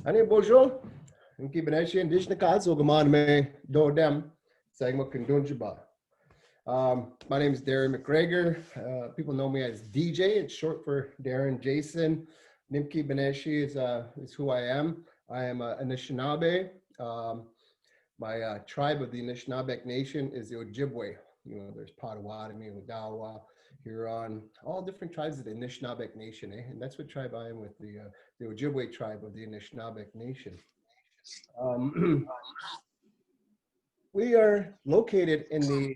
Ani bonjour. Inki beneshi indigenous kazo gaman me do dem sagmo kundunjiba. My name is Darren McGregor. People know me as DJ. It's short for Darren Jason. Nimki Beneshi is who I am. I am a Anishinaabe. My tribe of the Anishinaabe Nation is the Ojibwe. You know, there's Potawatomi, Odawa, Huron, all different tribes of the Anishinaabe Nation, and that's what tribe I am with, the Ojibwe tribe of the Anishinaabe Nation. We are located in the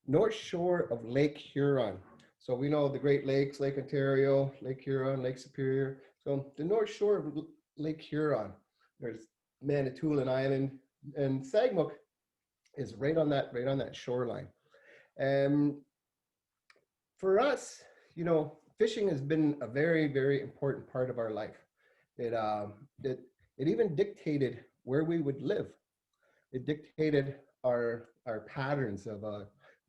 North Shore of Lake Huron. So we know the Great Lakes, Lake Ontario, Lake Huron, Lake Superior. So the North Shore of Lake Huron, there's Manitoulin Island, and Sagmook is right on that shoreline. And for us, you know, fishing has been a very, very important part of our life. It even dictated where we would live. It dictated our patterns of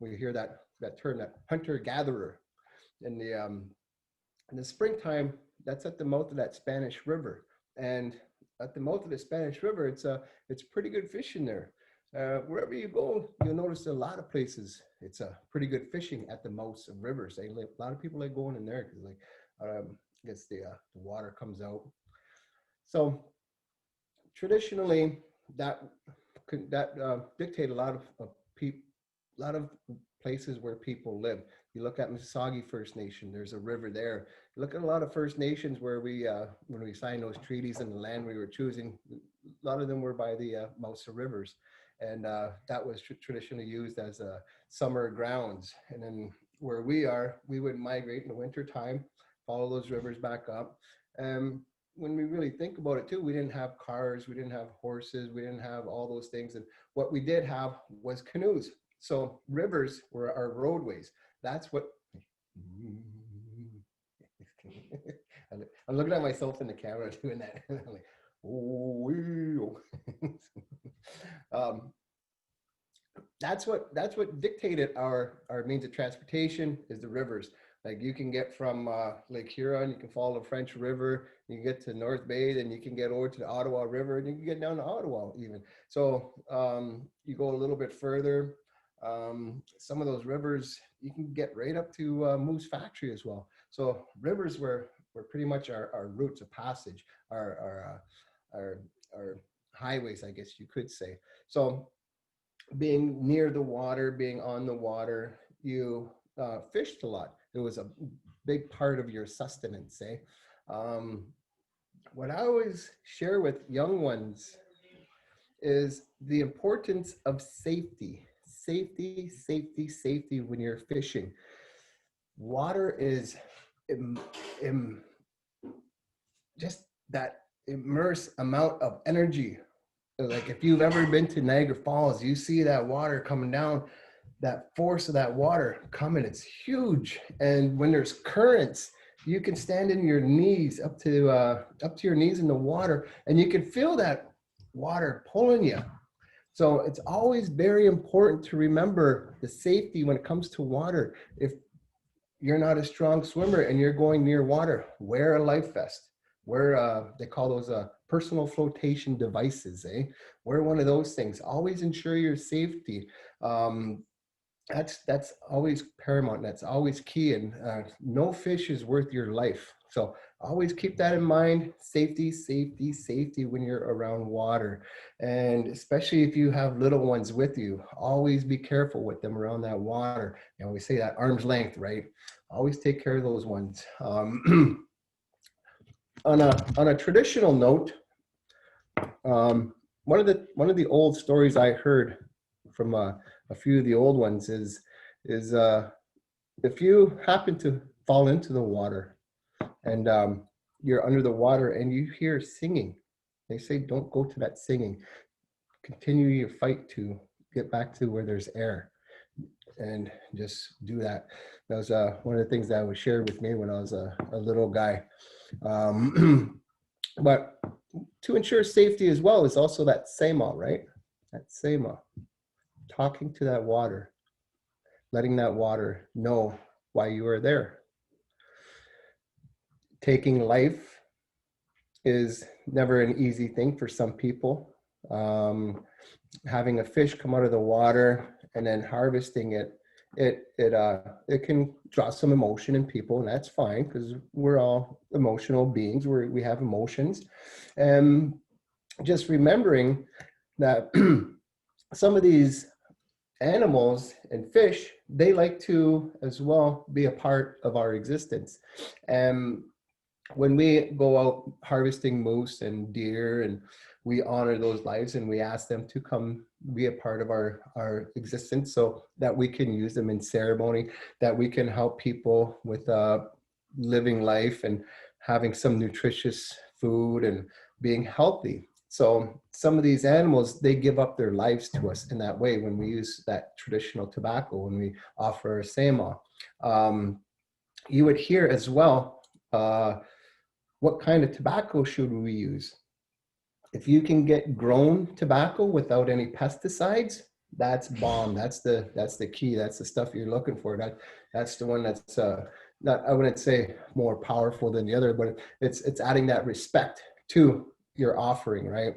we hear that term, that hunter-gatherer. In the springtime, that's at the mouth of that Spanish River, and at the mouth of the Spanish River, it's pretty good fishing there. Wherever you go, you'll notice a lot of places it's pretty good fishing at the mouths of rivers. A lot of people like going in there because, like, I guess the water comes out. So traditionally, that dictate a lot of places where people live. You look at Mississauga First Nation, there's a river there. You look at a lot of First Nations where when we signed those treaties and the land we were choosing, a lot of them were by the mouths of rivers. And that was traditionally used as summer grounds. And then where we are, we would migrate in the winter time, follow those rivers back up. When we really think about it too, we didn't have cars, we didn't have horses, we didn't have all those things. And what we did have was canoes. So rivers were our roadways. That's what, I'm looking at myself in the camera doing that. I'm like, that's what dictated our means of transportation, is the rivers. Like, you can get from Lake Huron, you can follow the French River, you can get to North Bay, then you can get over to the Ottawa River, and you can get down to Ottawa even. So you go a little bit further, some of those rivers, you can get right up to Moose Factory as well. So rivers were pretty much our routes of passage, our highways, I guess you could say. So being near the water, being on the water, you fished a lot. It was a big part of your sustenance, eh? What I always share with young ones is the importance of safety. Safety when you're fishing. Water is just that immense amount of energy. Like, if you've ever been to Niagara Falls, you see that water coming down, that force of that water coming, it's huge. And when there's currents, you can stand in your knees up to your knees in the water, and you can feel that water pulling you. So it's always very important to remember the safety when it comes to water. If you're not a strong swimmer and you're going near water, wear a life vest. Wear, they call those personal flotation devices, eh? Wear one of those things. Always ensure your safety. That's always paramount. That's always key. And no fish is worth your life. So always keep that in mind. Safety when you're around water. And especially if you have little ones with you, always be careful with them around that water. You know, we say that arm's length, right? Always take care of those ones. On a traditional note, one of the old stories I heard from a few of the old ones is if you happen to fall into the water and you're under the water and you hear singing, they say don't go to that singing. Continue your fight to get back to where there's air, and just do that. That was one of the things that was shared with me when I was a little guy. But to ensure safety as well is also that sema, right? That sema. Talking to that water, letting that water know why you are there. Taking life is never an easy thing for some people. Having a fish come out of the water and then harvesting it, it can draw some emotion in people, and that's fine because we're all emotional beings. We have emotions, and just remembering that some of these animals and fish, they like to as well be a part of our existence. And when we go out harvesting moose and deer, and we honor those lives and we ask them to come be a part of our existence so that we can use them in ceremony, that we can help people with living life and having some nutritious food and being healthy. So some of these animals, they give up their lives to us in that way when we use that traditional tobacco, when we offer a sema. You would hear as well, what kind of tobacco should we use? If you can get grown tobacco without any pesticides, that's bomb. That's the key. That's the stuff you're looking for. That's the one that's not, I wouldn't say more powerful than the other, but it's adding that respect to your offering, right?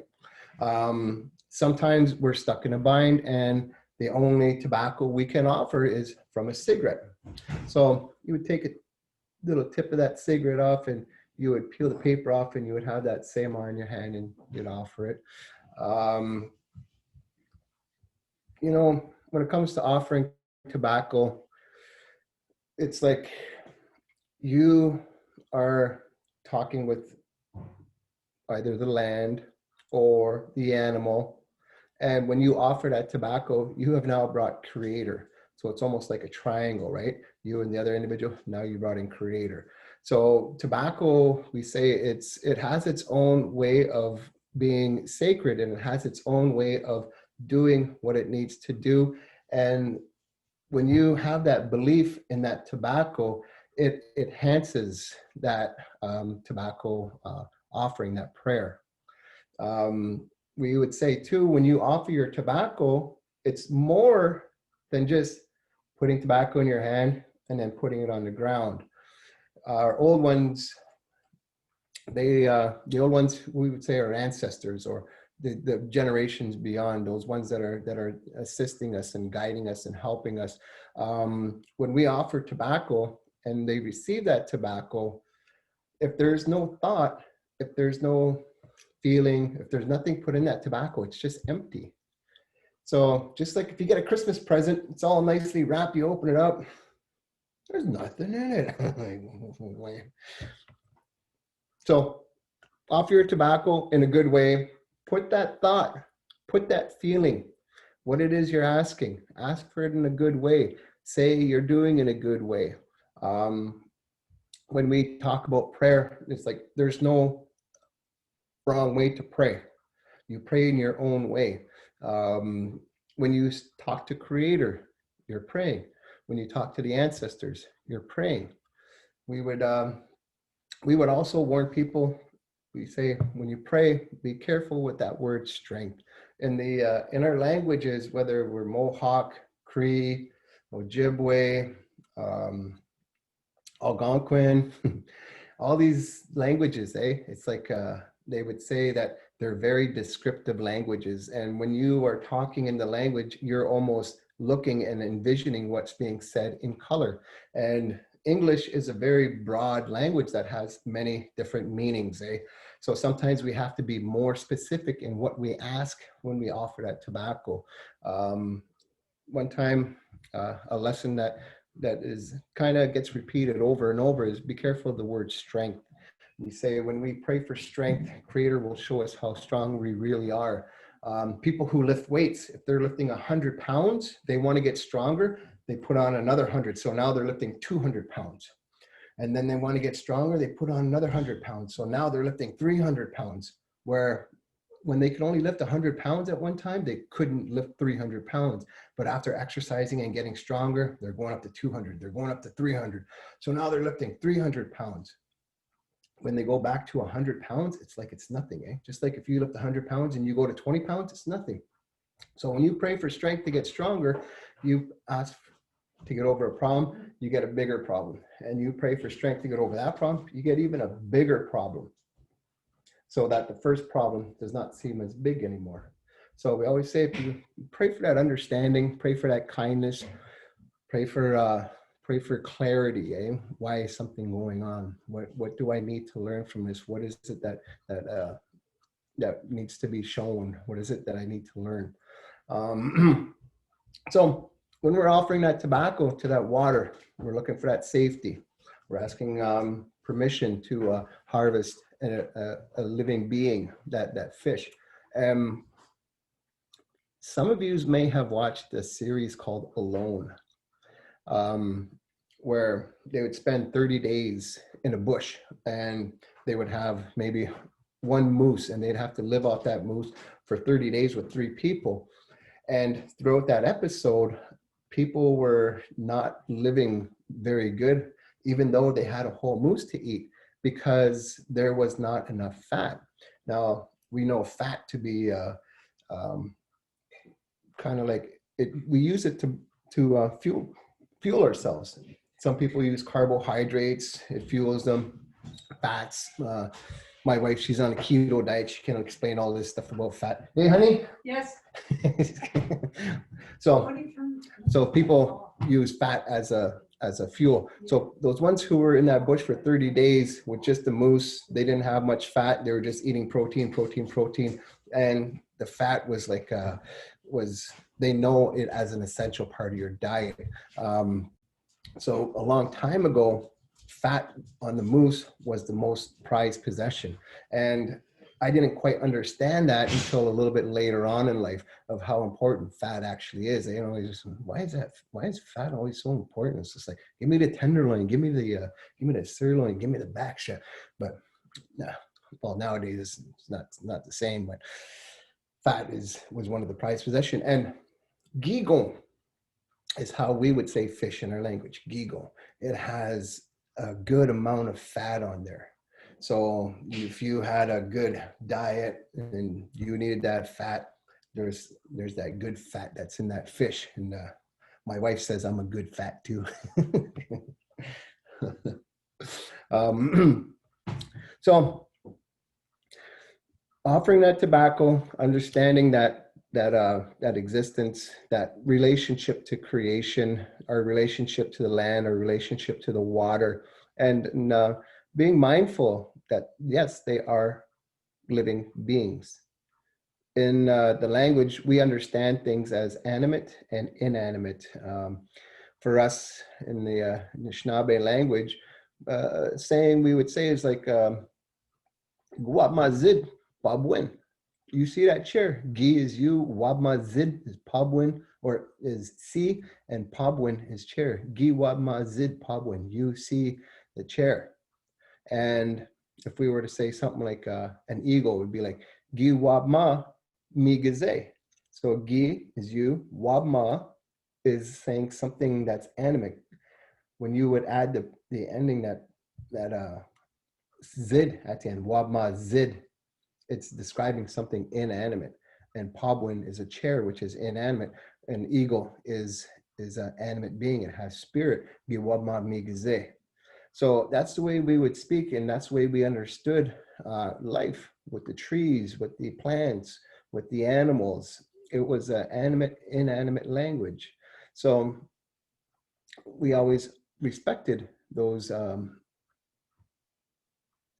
Sometimes we're stuck in a bind and the only tobacco we can offer is from a cigarette. So you would take a little tip of that cigarette off and you would peel the paper off and you would have that sema in your hand and you'd offer it. You know, when it comes to offering tobacco, it's like you are talking with either the land or the animal. And when you offer that tobacco, you have now brought creator. So it's almost like a triangle, right? You and the other individual, now you brought in creator. So tobacco, we say it has its own way of being sacred, and it has its own way of doing what it needs to do. And when you have that belief in that tobacco, it enhances that tobacco offering, that prayer. We would say too, when you offer your tobacco, it's more than just putting tobacco in your hand and then putting it on the ground. Our old ones, the old ones we would say are ancestors, or the generations beyond, those ones that are assisting us and guiding us and helping us. When we offer tobacco and they receive that tobacco, if there's no thought, if there's no feeling, if there's nothing put in that tobacco, it's just empty. So just like if you get a Christmas present, it's all nicely wrapped, you open it up, there's nothing in it. So offer your tobacco in a good way. Put that thought, put that feeling, what it is you're asking. Ask for it in a good way. Say you're doing it in a good way. When we talk about prayer, it's like there's no wrong way to pray. You pray in your own way. When you talk to Creator, you're praying. When you talk to the ancestors, you're praying. We would also warn people. We say when you pray, be careful with that word strength. In our languages, whether we're Mohawk, Cree, Ojibwe, Algonquin, all these languages, it's like they would say that they're very descriptive languages. And when you are talking in the language, you're almost looking and envisioning what's being said in color. And English is a very broad language that has many different meanings. So sometimes we have to be more specific in what we ask when we offer that tobacco. One time, a lesson that is kind of gets repeated over and over is be careful of the word strength. We say when we pray for strength, Creator will show us how strong we really are. People who lift weights, if they're lifting 100 pounds, they want to get stronger, they put on another 100. So now they're lifting 200 pounds. And then they want to get stronger, they put on another 100 pounds. So now they're lifting 300 pounds, where when they could only lift 100 pounds at one time, they couldn't lift 300 pounds. But after exercising and getting stronger, they're going up to 200, they're going up to 300. So now they're lifting 300 pounds. When they go back to 100 pounds, it's like it's nothing. Just like if you lift 100 pounds and you go to 20 pounds, it's nothing. So when you pray for strength to get stronger, you ask to get over a problem, you get a bigger problem. And you pray for strength to get over that problem, you get even a bigger problem. so that the first problem does not seem as big anymore. So we always say, if you pray for that understanding, pray for that kindness, pray for clarity. Why is something going on? What do I need to learn from this? What is it that needs to be shown? What is it that I need to learn? So when we're offering that tobacco to that water, we're looking for that safety. We're asking permission to harvest a living being, that fish. Some of you may have watched a series called Alone, where they would spend 30 days in a bush, and they would have maybe one moose, and they'd have to live off that moose for 30 days with 3 people. And throughout that episode, people were not living very good, even though they had a whole moose to eat, because there was not enough fat. Now, we know fat to be kind of like it. We use it to fuel ourselves. Some people use carbohydrates; it fuels them. Fats. My wife, she's on a keto diet. She can explain all this stuff about fat. Hey, honey. Yes. So people use fat as a fuel. So those ones who were in that bush for 30 days with just the moose, they didn't have much fat. They were just eating protein, and the fat was like they know it as an essential part of your diet. So a long time ago, fat on the moose was the most prized possession, and I didn't quite understand that until a little bit later on in life, of how important fat actually is. You know, why is fat always so important? It's just like, give me the tenderloin, give me the sirloin, give me the back shit. But well, nowadays it's not the same. But fat was one of the prized possession. And gigon is how we would say fish in our language. Gigon. It has a good amount of fat on there. So if you had a good diet and you needed that fat, there's that good fat that's in that fish. And my wife says I'm a good fat too. So offering that tobacco, understanding that existence, that relationship to creation, our relationship to the land, our relationship to the water, and being mindful that yes, they are living beings. In the language, we understand things as animate and inanimate. For us, in the Anishinaabe language, saying we would say is like "Guapmazid Babwin." You see that chair? Gi is you, Wabmazid is Pabwin, or is si, and Pabwin is chair. Gi Wabmazid Pabwin. You see the chair. And if we were to say something like an eagle, it would be like Gi Wabma Migaze. So Gi is you, Wabma is saying something that's animate. When you would add the ending that zid at the end, Wabma zid, it's describing something inanimate. And Pabwin is a chair, which is inanimate. An eagle is an animate being. It has spirit. Gi Wabma Migaze. So that's the way we would speak, and that's the way we understood life, with the trees, with the plants, with the animals. It was an animate, inanimate language. So we always respected those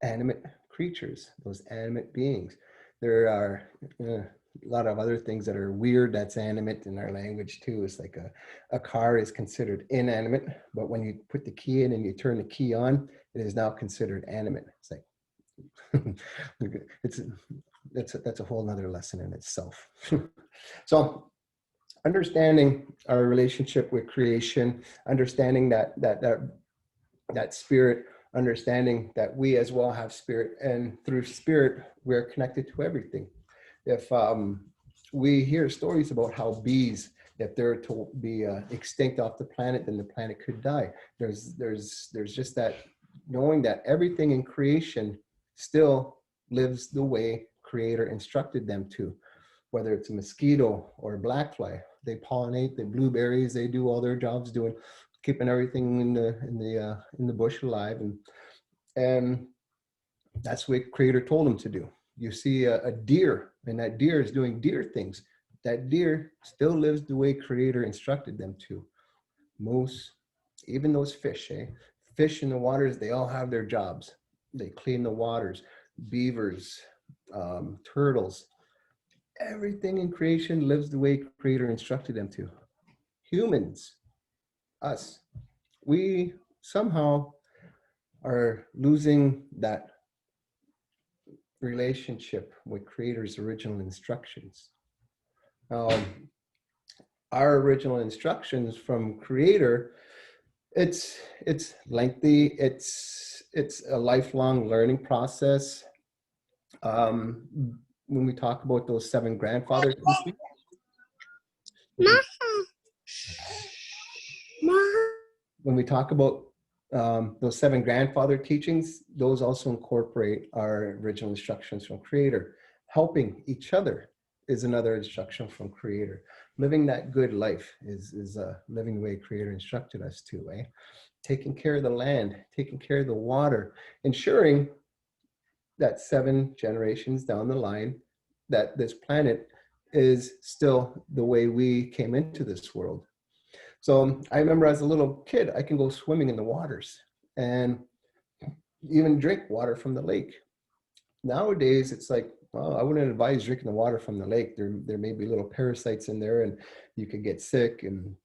animate creatures, those animate beings. There are a lot of other things that are weird that's animate in our language too. It's like a car is considered inanimate, but when you put the key in and you turn the key on, it is now considered animate. It's like that's a whole nother lesson in itself. So understanding our relationship with creation, understanding that spirit, understanding that we as well have spirit, and through spirit we're connected to everything. If we hear stories about how bees, if they're to be extinct off the planet, then the planet could die. There's just that knowing that everything in creation still lives the way Creator instructed them to. Whether it's a mosquito or a black fly, they pollinate, they blueberries, they do all their jobs, keeping everything in the bush alive, and that's what Creator told them to do. You see a deer, and that deer is doing deer things. That deer still lives the way Creator instructed them to. Moose, even those fish, fish in the waters, they all have their jobs. They clean the waters. Beavers, turtles, everything in creation lives the way Creator instructed them to. Humans, us, we somehow are losing that relationship with Creator's original instructions. Our original instructions from Creator, it's lengthy. It's a lifelong learning process. When we talk about those 7 grandfather teachings, when we talk about those 7 grandfather teachings, those also incorporate our original instructions from Creator. Helping each other is another instruction from Creator. Living that good life is living the way Creator instructed us to. Taking care of the land, taking care of the water, ensuring that 7 generations down the line, that this planet is still the way we came into this world. So I remember as a little kid, I can go swimming in the waters and even drink water from the lake. Nowadays, it's like, well, I wouldn't advise drinking the water from the lake. There may be little parasites in there and you could get sick. And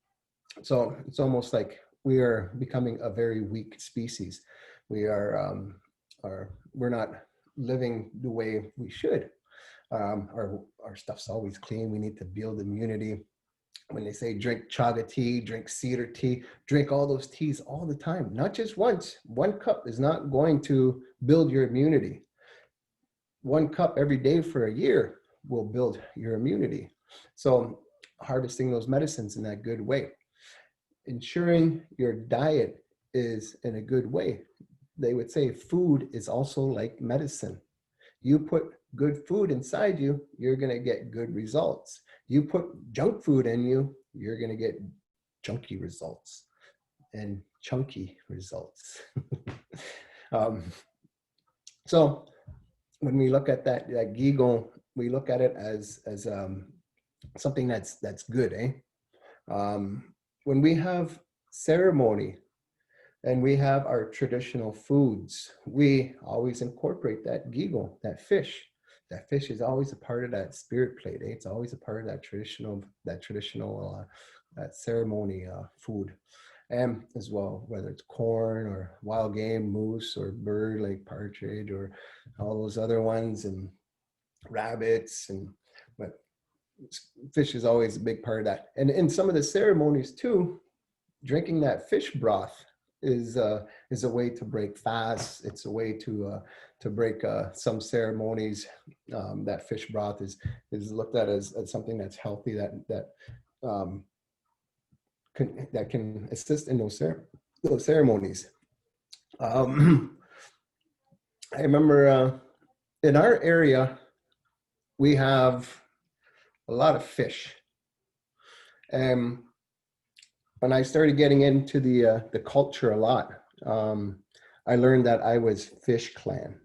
so it's almost like we are becoming a very weak species. We're not living the way we should. Our stuff's always clean. We need to build immunity. When they say drink chaga tea, drink cedar tea, drink all those teas all the time, not just once. 1 cup is not going to build your immunity. 1 cup every day for a year will build your immunity. So harvesting those medicines in that good way. Ensuring your diet is in a good way. They would say food is also like medicine. You put good food inside you, you're going to get good results. You put junk food in you, you're going to get junky results and chunky results. So when we look at that Gigon, we look at it as something that's good. When we have ceremony and we have our traditional foods, we always incorporate that gigo, that fish. That fish is always a part of that spirit plate. It's always a part of that traditional that ceremony food. And as well, whether it's corn or wild game, moose or bird like partridge or all those other ones, and rabbits, but fish is always a big part of that. And in some of the ceremonies too, drinking that fish broth is a way to break fasts. It's a way to break some ceremonies. That fish broth is looked at as something that's healthy, that can assist in those ceremonies. I remember in our area we have a lot of fish, and when I started getting into the culture a lot, I learned that I was Fish Clan.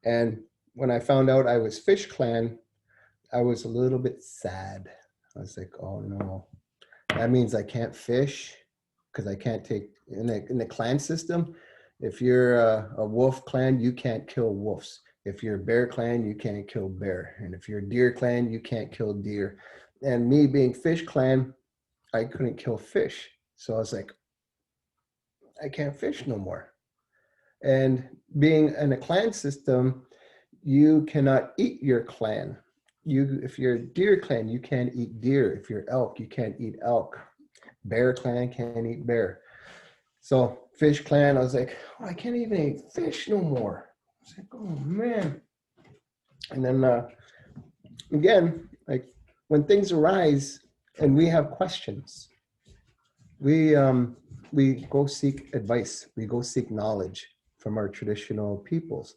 And when I found out I was Fish Clan, I was a little bit sad. I was like, oh no, that means I can't fish because I can't take, in the clan system, if you're a wolf clan, you can't kill wolves. If you're a bear clan, you can't kill bear. And if you're a deer clan, you can't kill deer. And me being Fish Clan, I couldn't kill fish. So I was like, I can't fish no more. And being in a clan system, you cannot eat your clan. If you're a deer clan, you can't eat deer. If you're elk, you can't eat elk. Bear clan can't eat bear. So Fish Clan, I was like, oh, I can't even eat fish no more. I was like, oh man. And then again, like when things arise and we have questions, we go seek advice. We go seek knowledge from our traditional peoples.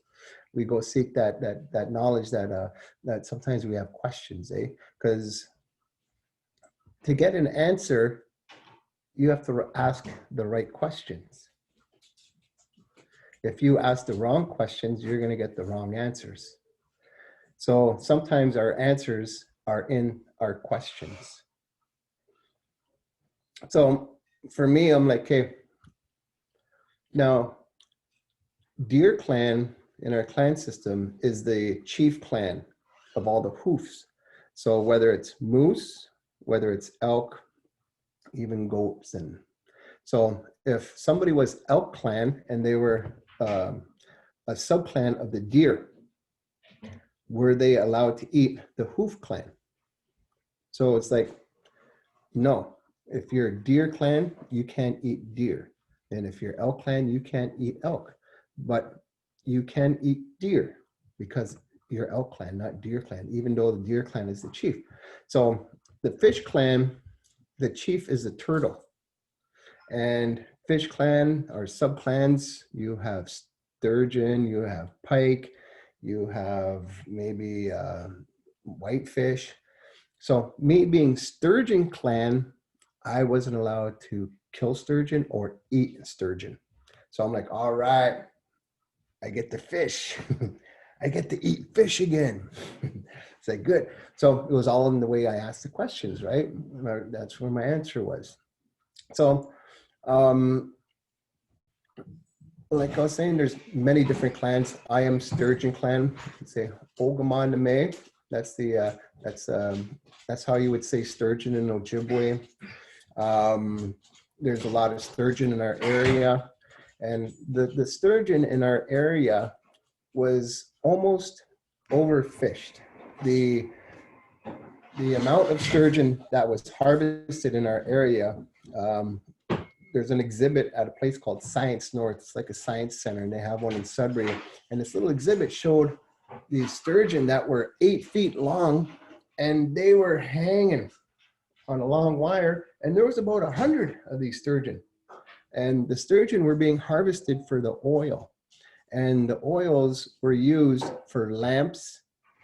We go seek that knowledge that sometimes we have questions, because to get an answer, you have to ask the right questions. If you ask the wrong questions, you're going to get the wrong answers. So sometimes our answers are in our questions. So for me, I'm like, okay, now Deer clan in our clan system is the chief clan of all the hoofs. So whether it's moose, whether it's elk, even goats. And so if somebody was elk clan and they were a subclan of the deer, were they allowed to eat the hoof clan? So it's like, no, if you're a deer clan, you can't eat deer. And if you're elk clan, you can't eat elk. But you can eat deer because you're elk clan, not deer clan, even though the deer clan is the chief. So the fish clan, the chief is a turtle. And fish clan or subclans, you have sturgeon, you have pike, you have maybe whitefish. So me being sturgeon clan, I wasn't allowed to kill sturgeon or eat sturgeon. So I'm like, all right, I get to fish. I get to eat fish again. It's like, good. So it was all in the way I asked the questions, right? That's where my answer was. So, like I was saying, there's many different clans. I am Sturgeon clan. You say Ogaman May. That's the that's how you would say sturgeon in Ojibwe. There's a lot of sturgeon in our area, and the sturgeon in our area was almost overfished. The amount of sturgeon that was harvested in our area, there's an exhibit at a place called Science North. It's like a science center, and they have one in Sudbury. And this little exhibit showed these sturgeon that were 8 feet long, and they were hanging on a long wire. And there was about 100 of these sturgeon. And the sturgeon were being harvested for the oil. And the oils were used for lamps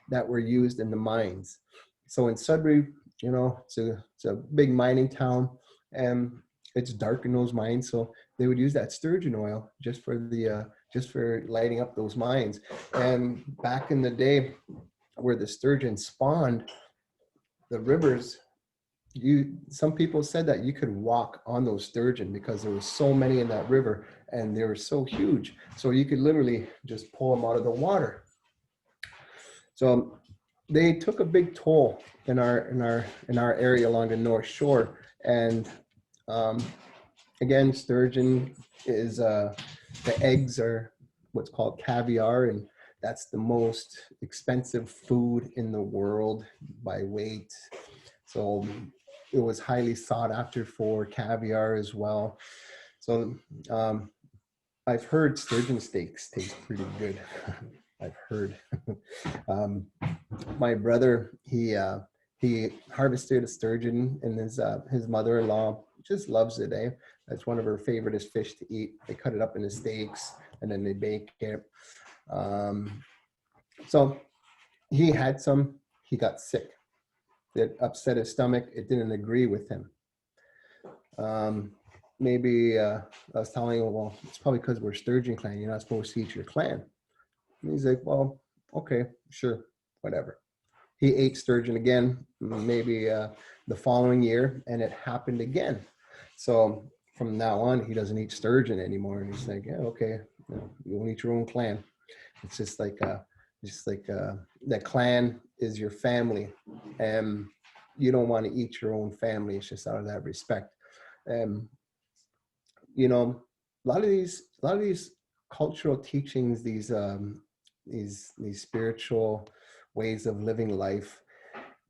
that were used in the mines. So in Sudbury, you know, it's a big mining town, and it's dark in those mines. So they would use that sturgeon oil just for lighting up those mines. And back in the day, where the sturgeon spawned, the rivers, some people said that you could walk on those sturgeon because there were so many in that river, and they were so huge. So you could literally just pull them out of the water. So they took a big toll in our area along the North Shore. And again, sturgeon is the eggs are what's called caviar, and that's the most expensive food in the world by weight. So it was highly sought after for caviar as well. So I've heard sturgeon steaks taste pretty good. I've heard. My brother, he harvested a sturgeon, and his mother-in-law just loves it. That's one of her favorite fish to eat. They cut it up into steaks and then they bake it. So he had some. He got sick. It upset his stomach. It didn't agree with him. Maybe I was telling him, well, it's probably because we're sturgeon clan. You're not supposed to eat your clan. And he's like, well, okay, sure, whatever. He ate sturgeon again, maybe the following year, and it happened again. So from now on, he doesn't eat sturgeon anymore. And he's like, yeah, okay, you won't eat your own clan. It's just like that clan is your family, and you don't want to eat your own family. It's just out of that respect. You know, a lot of these cultural teachings, these spiritual ways of living life,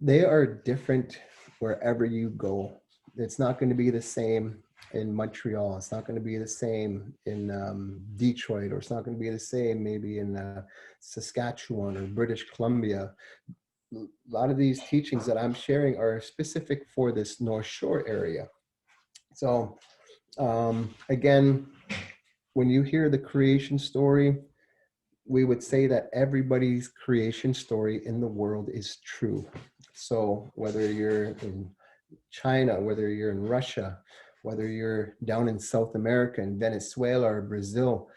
they are different wherever you go. It's not going to be the same in Montreal. It's not going to be the same in Detroit, or it's not going to be the same maybe in Saskatchewan or British Columbia. A lot of these teachings that I'm sharing are specific for this North Shore area. So again, when you hear the creation story, we would say that everybody's creation story in the world is true. So whether you're in China, whether you're in Russia, whether you're down in South America, in Venezuela or Brazil,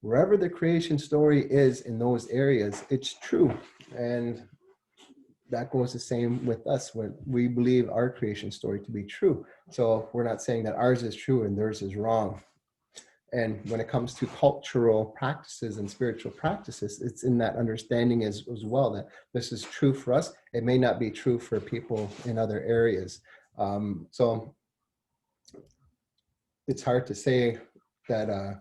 wherever the creation story is in those areas, it's true. And that goes the same with us when we believe our creation story to be true. So we're not saying that ours is true and theirs is wrong. And when it comes to cultural practices and spiritual practices, it's in that understanding as well that this is true for us. It may not be true for people in other areas. So it's hard to say that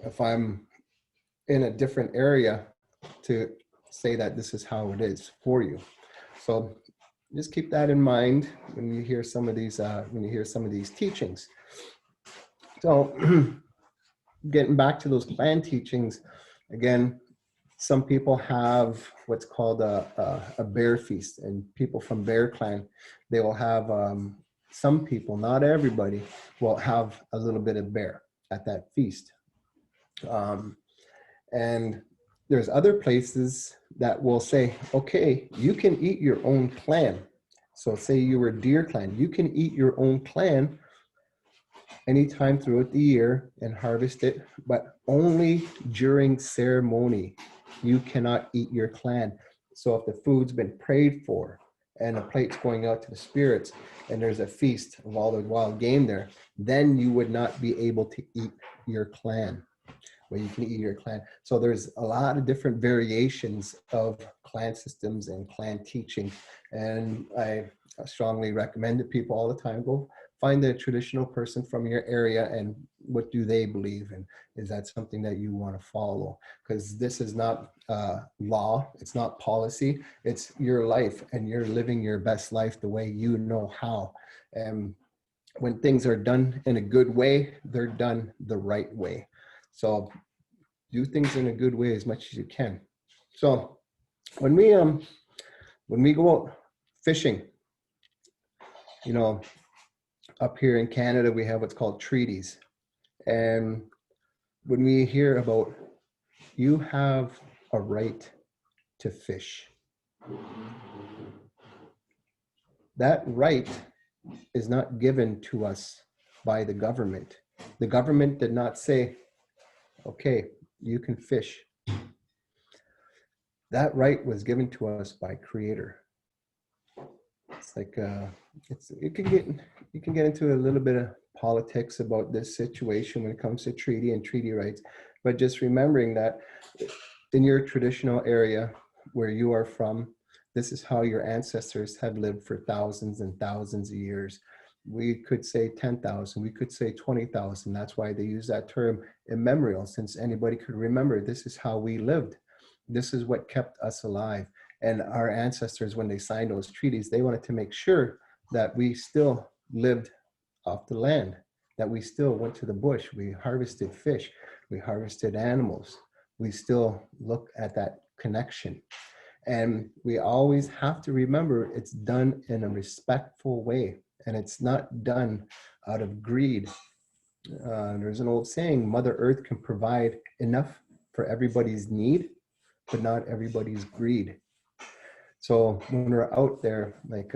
if I'm in a different area to say that this is how it is for you. So just keep that in mind when you hear some of these teachings. So getting back to those clan teachings, again, some people have what's called a bear feast, and people from Bear Clan, they will have, some people, not everybody, will have a little bit of bear at that feast. And there's other places that will say, okay, you can eat your own clan. So say you were Deer Clan, you can eat your own clan anytime throughout the year and harvest it, but only during ceremony. You cannot eat your clan. So if the food's been prayed for and a plate's going out to the spirits and there's a feast of all the wild game there, then you would not be able to eat your clan. Where you can eat your clan. So there's a lot of different variations of clan systems and clan teaching. And I strongly recommend that people all the time go find a traditional person from your area and what do they believe in? Is that something that you want to follow? Because this is not law, it's not policy, it's your life and you're living your best life the way you know how. And when things are done in a good way, they're done the right way. So do things in a good way as much as you can. So when we go out fishing, you know, up here in Canada, we have what's called treaties. And when we hear about you have a right to fish, that right is not given to us by the government. The government did not say, okay, you can fish. That right was given to us by Creator. It's like you can get into a little bit of politics about this situation when it comes to treaty and treaty rights, but just remembering that in your traditional area where you are from, this is how your ancestors have lived for thousands and thousands of years. We could say 10,000, we could say 20,000. That's why they use that term immemorial, since anybody could remember this is how we lived. This is what kept us alive. And our ancestors, when they signed those treaties, they wanted to make sure that we still lived off the land, that we still went to the bush, we harvested fish, we harvested animals. We still look at that connection. And we always have to remember it's done in a respectful way, and it's not done out of greed. There's an old saying, Mother Earth can provide enough for everybody's need, but not everybody's greed. So when we're out there, like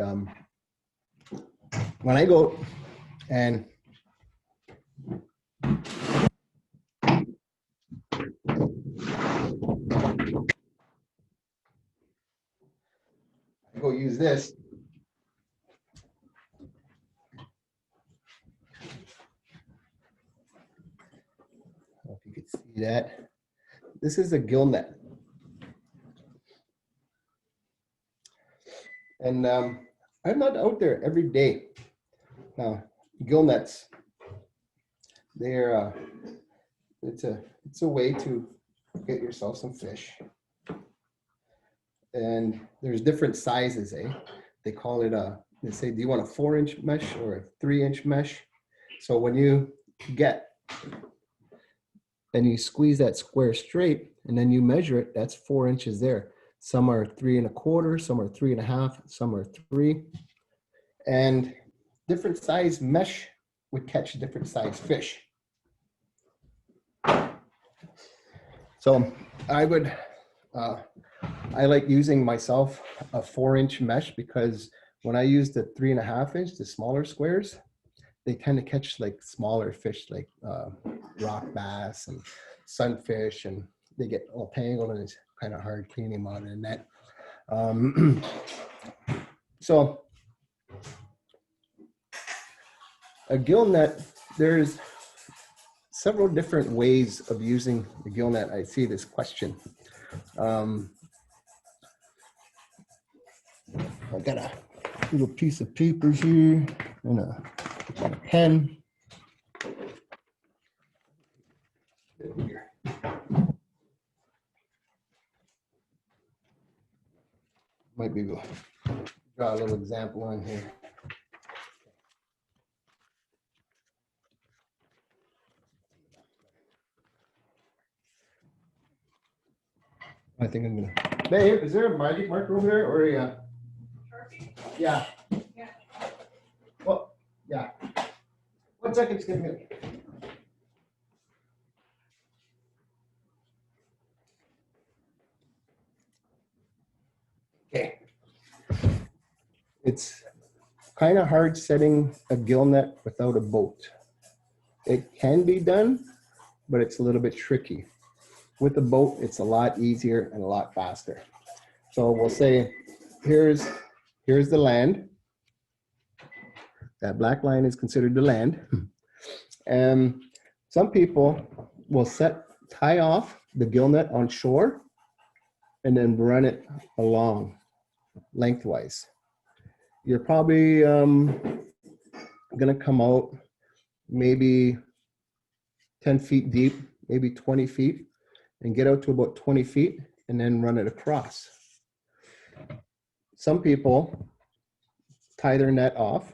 when I go and I go use this, I don't know if you could see that. This is a gill net. And I'm not out there every day. Now, gill nets, they're it's a way to get yourself some fish. And there's different sizes, eh? They call it they say, do you want a 4-inch mesh or a 3-inch mesh? So when you get and you squeeze that square straight and then you measure it, that's 4 inches there. Some are 3 1/4, some are 3 1/2, some are 3. And different size mesh would catch different size fish. So I like using myself a 4-inch mesh, because when I use the 3 1/2 inch, the smaller squares, they tend to catch like smaller fish like rock bass and sunfish, and they get all tangled, and it's kind of hard cleaning them out of the net. So a gill net, there's several different ways of using the gill net. I see this question. I got a little piece of paper here and a pen. Might be able to draw a little example on here. I think I'm gonna. Babe, is there a magic marker over there, or a? Yeah. Yeah. Well, yeah. 1 second, just give me. Okay. It's kind of hard setting a gill net without a boat. It can be done, but it's a little bit tricky. With a boat, it's a lot easier and a lot faster. So we'll say, here's the land. That black line is considered the land. And some people will tie off the gill net on shore and then run it along lengthwise. You're probably gonna come out maybe 10 feet deep, maybe 20 feet, and get out to about 20 feet and then run it across. Some people tie their net off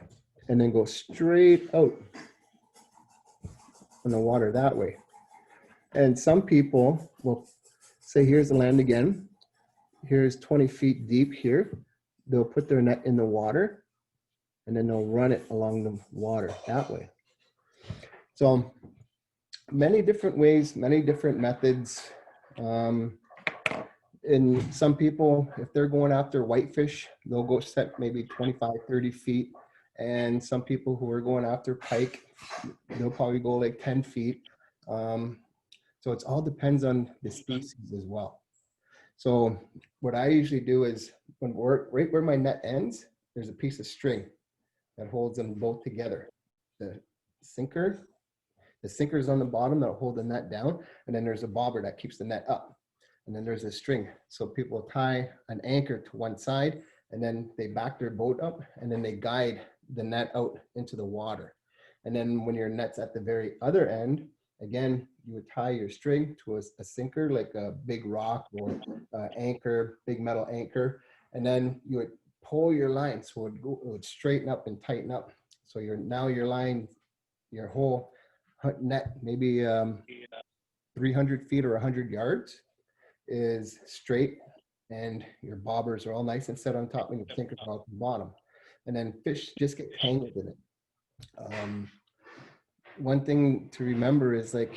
and then go straight out in the water that way. And some people will say, here's the land again. Here's 20 feet deep here. They'll put their net in the water and then they'll run it along the water that way. So many different ways, many different methods. And some people, if they're going after whitefish, they'll go set maybe 25, 30 feet. And some people who are going after pike, they'll probably go like 10 feet. So it all depends on the species as well. So what I usually do is right where my net ends, there's a piece of string that holds them both together. The sinker is on the bottom that'll hold the net down, and then there's a bobber that keeps the net up. And then there's a string. So people tie an anchor to one side, and then they back their boat up, and then they guide the net out into the water. And then when your net's at the very other end, again, you would tie your string to a sinker, like a big rock or anchor, big metal anchor. And then you would pull your line so it would straighten up and tighten up. So now your line, your whole net, maybe 300 feet or 100 yards is straight, and your bobbers are all nice and set on top, and your sinkers are out the bottom. And then fish just get tangled in it. One thing to remember is like,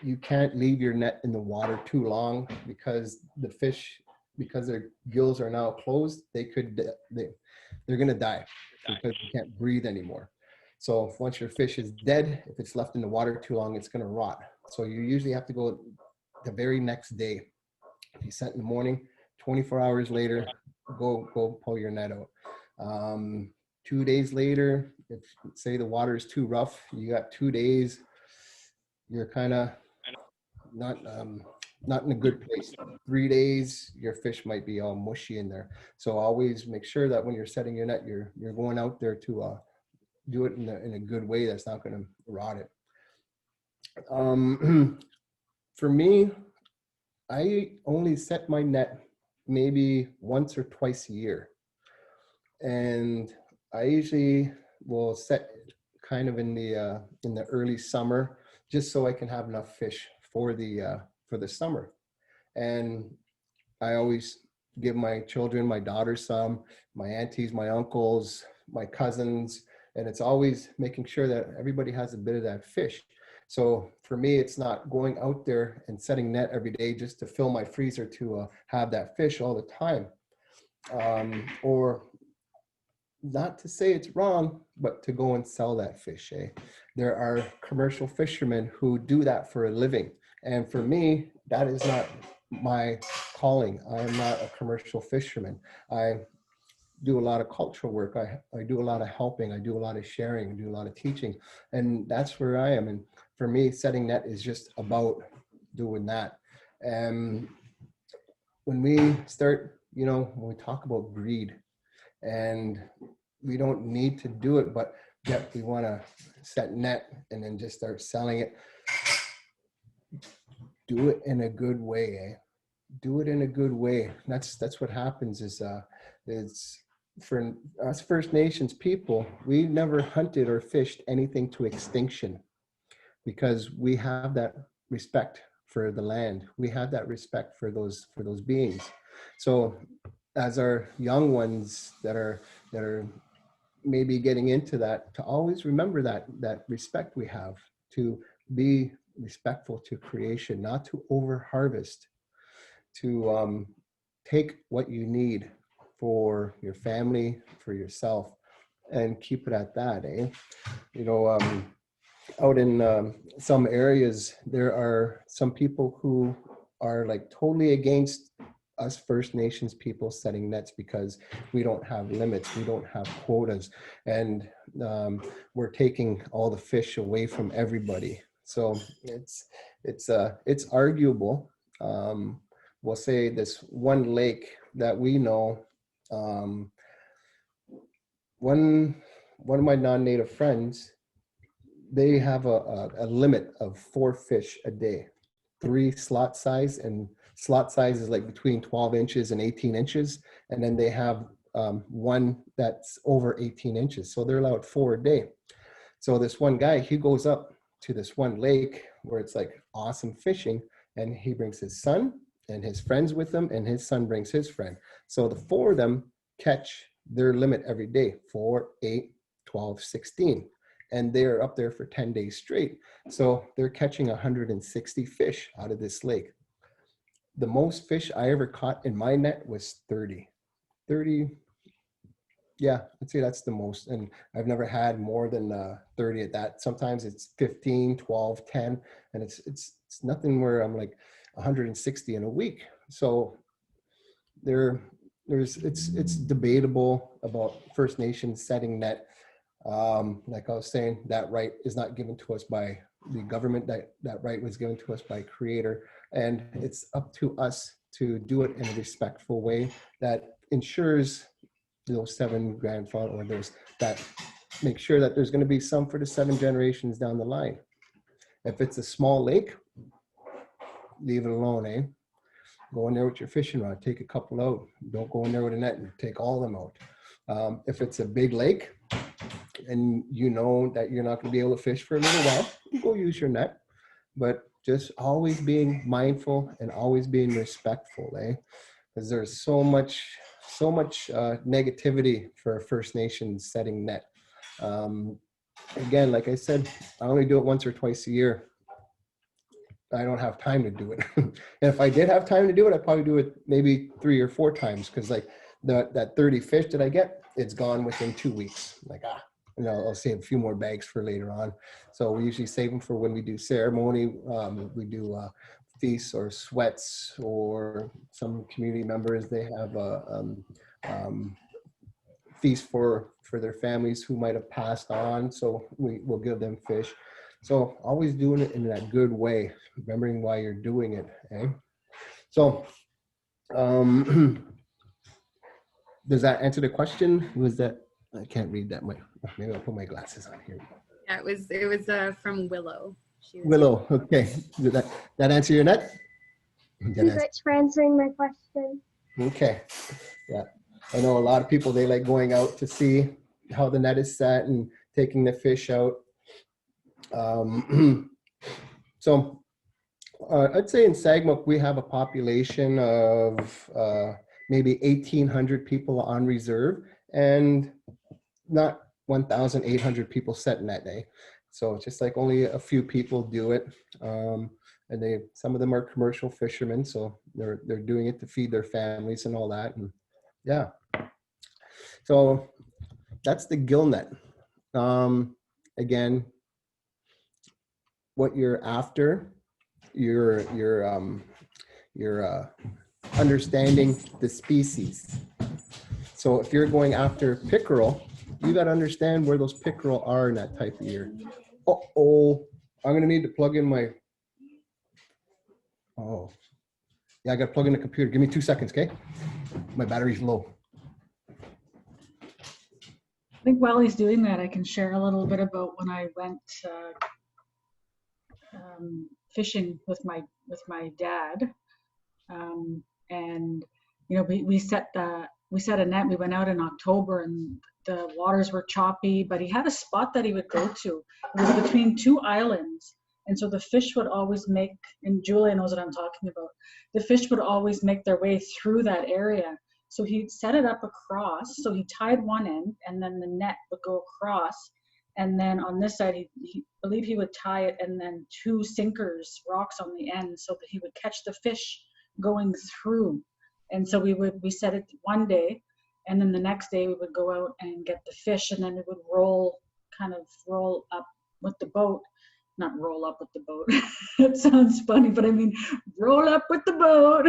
you can't leave your net in the water too long, because the fish, because their gills are now closed, they're going to die because you can't breathe anymore. So once your fish is dead, if it's left in the water too long, it's going to rot. So you usually have to go the very next day. If you set in the morning, 24 hours later, go pull your net out. 2 days later, if say the water is too rough, you got 2 days, you're kind of not in a good place. 3 days, your fish might be all mushy in there. So always make sure that when you're setting your net, you're going out there to do it in a good way that's not going to rot it. For me, I only set my net maybe once or twice a year. And I usually will set kind of in the early summer, just so I can have enough fish for the summer. And I always give my children, my daughters some, my aunties, my uncles, my cousins, and it's always making sure that everybody has a bit of that fish. So for me, it's not going out there and setting net every day just to fill my freezer to have that fish all the time. Or not to say it's wrong, but to go and sell that fish. There are commercial fishermen who do that for a living. And for me, that is not my calling. I am not a commercial fisherman. I do a lot of cultural work. I do a lot of helping. I do a lot of sharing. I do a lot of teaching. And that's where I am. And for me, setting net is just about doing that. And when we start, when we talk about greed, and we don't need to do it, but yet we want to set net and then just start selling it. Do it in a good way. Do it in a good way. That's what happens is for us First Nations people, we never hunted or fished anything to extinction because we have that respect for the land. We have that respect for those beings. So as our young ones that are maybe getting into that, to always remember that respect we have, to be respectful to creation, not to over harvest, to take what you need for your family, for yourself, and keep it at that. Out in some areas, there are some people who are like totally against us First Nations people setting nets because we don't have limits, we don't have quotas, and we're taking all the fish away from everybody. So it's arguable. We'll say this one lake that we know, one of my non-native friends, they have a limit of 4 fish a day, 3 slot size, and slot size is like between 12 inches and 18 inches. And then they have one that's over 18 inches. So they're allowed 4 a day. So this one guy, he goes up to this one lake where it's like awesome fishing, and he brings his son and his friends with him, and his son brings his friend. So the 4 of them catch their limit every day, 4, 8, 12, 16. And they're up there for 10 days straight. So they're catching 160 fish out of this lake. The most fish I ever caught in my net was 30. Yeah, I'd say that's the most. And I've never had more than 30 at that. Sometimes it's 15, 12, 10. And it's nothing where I'm like 160 in a week. So it's debatable about First Nations setting net. Like I was saying, that right is not given to us by the government. That right was given to us by Creator, and it's up to us to do it in a respectful way that ensures those 7 grandfather, or those that make sure that there's going to be some for the 7 generations down the line. If it's a small lake, leave it alone, Go in there with your fishing rod, take a couple out. Don't go in there with a net and take all of them out. If it's a big lake, and you know that you're not going to be able to fish for a little while, go use your net. But just always being mindful and always being respectful, because there's so much negativity for First Nations setting net. Again, like I said, I only do it once or twice a year. I don't have time to do it. And if I did have time to do it, I'd probably do it maybe 3 or 4 times, because like that 30 fish that I get, it's gone within 2 weeks. Like, I'll save a few more bags for later on. So we usually save them for when we do ceremony. We do feasts or sweats, or some community members, they have a feast for their families who might have passed on. So we will give them fish. So always doing it in that good way, remembering why you're doing it. So does that answer the question? Was that, I can't read that much. Maybe I'll put my glasses on here. Yeah, it was from Willow. Willow, okay. Did that answer your net? Thanks for answering my question. Okay, yeah. I know a lot of people, they like going out to see how the net is set and taking the fish out. So I'd say in Sagmuk, we have a population of maybe 1,800 people on reserve, and not 1,800 people set net day. So just like only a few people do it. And some of them are commercial fishermen, so they're doing it to feed their families and all that. And yeah. So that's the gill net. Again, what you're after, you're understanding the species. So if you're going after pickerel, you got to understand where those pickerel are in that type of year. Uh-oh, I'm going to need to plug in my, oh, yeah, I got to plug in the computer. Give me 2 seconds, okay? My battery's low. I think while he's doing that, I can share a little bit about when I went fishing with my dad, and you know we set a net. We went out in October, and the waters were choppy, but he had a spot that he would go to. It was between two islands, and so the fish would always make. And Julia knows what I'm talking about. The fish would always make their way through that area. So he set it up across. So he tied one end, and then the net would go across. And then on this side, he believed he would tie it, and then two sinkers, rocks on the end, so that he would catch the fish going through. And so we set it one day, and then the next day we would go out and get the fish, and then it would kind of roll up with the boat. Not roll up with the boat. It sounds funny, but I mean roll up with the boat.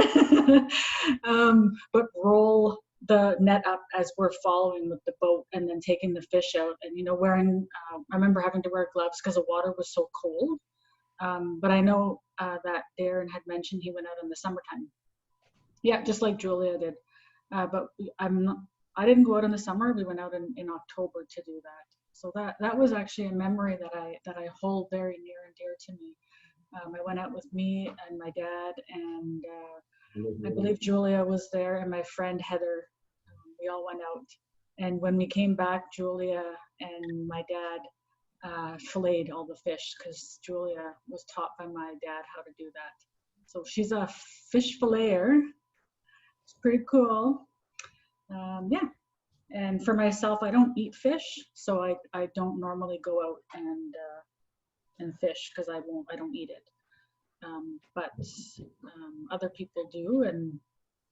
But roll the net up as we're following with the boat, and then taking the fish out. And you know, wearing I remember having to wear gloves because the water was so cold. But I know that Darren had mentioned he went out in the summertime. Yeah, just like Julia did. But I didn't go out in the summer. We went out in October to do that. So that was actually a memory that I hold very near and dear to me. I went out with me and my dad, and I believe Julia was there, and my friend Heather. We all went out, and when we came back, Julia and my dad filleted all the fish, because Julia was taught by my dad how to do that. So she's a fish filleter. It's pretty cool. Yeah. And for myself, I don't eat fish, so I don't normally go out and fish, because I don't eat it. But other people do, and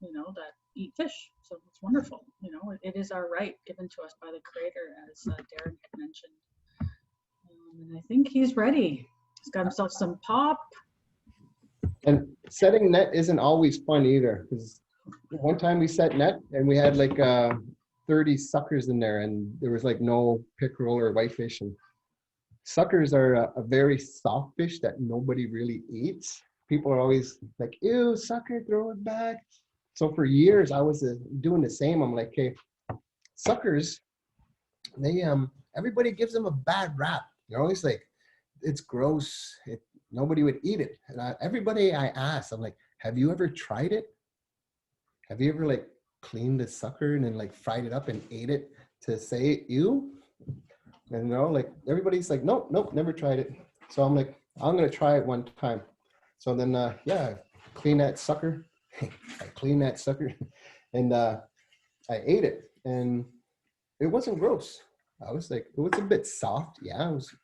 you know, that eat fish, so it's wonderful. You know, it is our right given to us by the Creator, as Darren had mentioned. And I think he's ready. He's got himself some pop. And setting net isn't always fun either, because one time we set net and we had like 30 suckers in there, and there was like no pickerel or whitefish. And suckers are a very soft fish that nobody really eats. People are always like, ew, sucker, throw it back. So for years I was doing the same. I'm like, okay, suckers, they everybody gives them a bad rap. They're always like, it's gross. Nobody would eat it. And everybody I asked, I'm like, have you ever tried it? Have you ever like cleaned the sucker and then like fried it up and ate it to say ew? And you know, like everybody's like, nope, never tried it. So I'm like, I'm gonna try it one time. So then yeah, clean that sucker. I cleaned that sucker, and I ate it, and it wasn't gross. I was like, it was a bit soft. Yeah, it was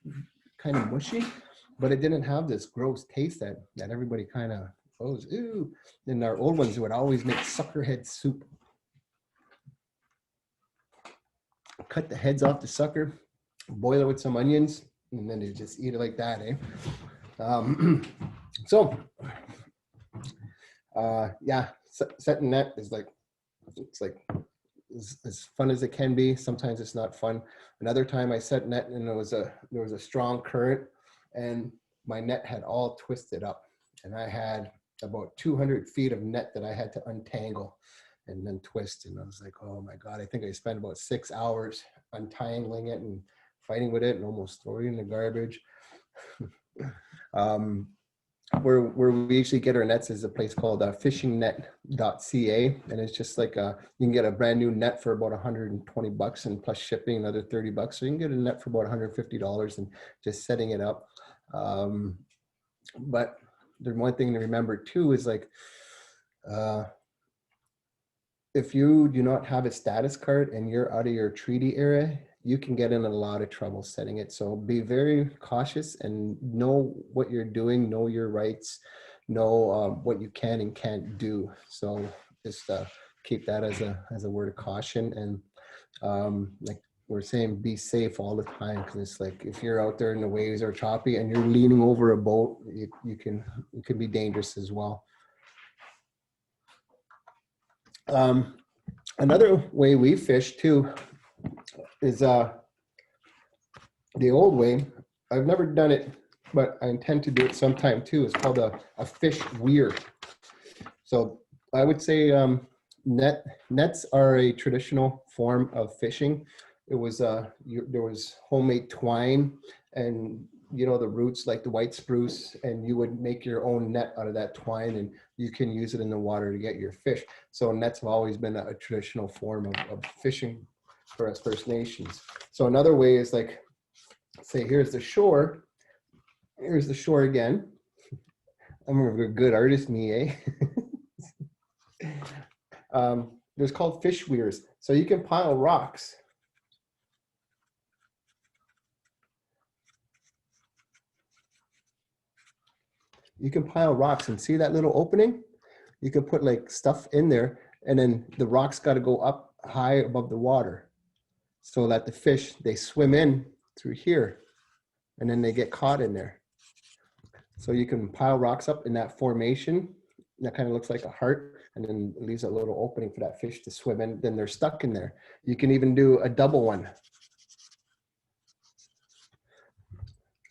kind of mushy, but it didn't have this gross taste that everybody kind of goes, ooh. And our old ones would always make sucker head soup. Cut the heads off the sucker, boil it with some onions, and then you just eat it like that, eh? Yeah, setting net is like, it's like as fun as it can be. Sometimes it's not fun. Another time I set net and there was a strong current, and my net had all twisted up, and I had about 200 feet of net that I had to untangle and then twist. And I was like, oh my God, I think I spent about 6 hours untangling it and fighting with it and almost throwing it in the garbage. Where we usually get our nets is a place called fishingnet.ca, and it's just like you can get a brand new net for about $120 and plus shipping another $30. So you can get a net for about $150 and just setting it up. But the one thing to remember too is like, if you do not have a status card and you're out of your treaty area, you can get in a lot of trouble setting it. So be very cautious and know what you're doing, know your rights, know what you can and can't do. So just keep that as a word of caution. And like we're saying be safe all the time, because it's like if you're out there and the waves are choppy and you're leaning over a boat, it can be dangerous as well. Another way we fish too is the old way. I've never done it, but I intend to do it sometime too. It's called a fish weir. So I would say nets are a traditional form of fishing. It was there was homemade twine and the roots like the white spruce, and you would make your own net out of that twine, and you can use it in the water to get your fish. So nets have always been a traditional form of fishing for us First Nations. So another way is like, say, here's the shore. Here's the shore again. I'm a good artist, me, eh? There's called fish weirs. So you can pile rocks. You can pile rocks and see that little opening? You can put like stuff in there, and then the rocks got to go up high above the water so that the fish, they swim in through here and then they get caught in there. So you can pile rocks up in that formation that kind of looks like a heart, and then it leaves a little opening for that fish to swim in. Then they're stuck in there. You can even do a double one.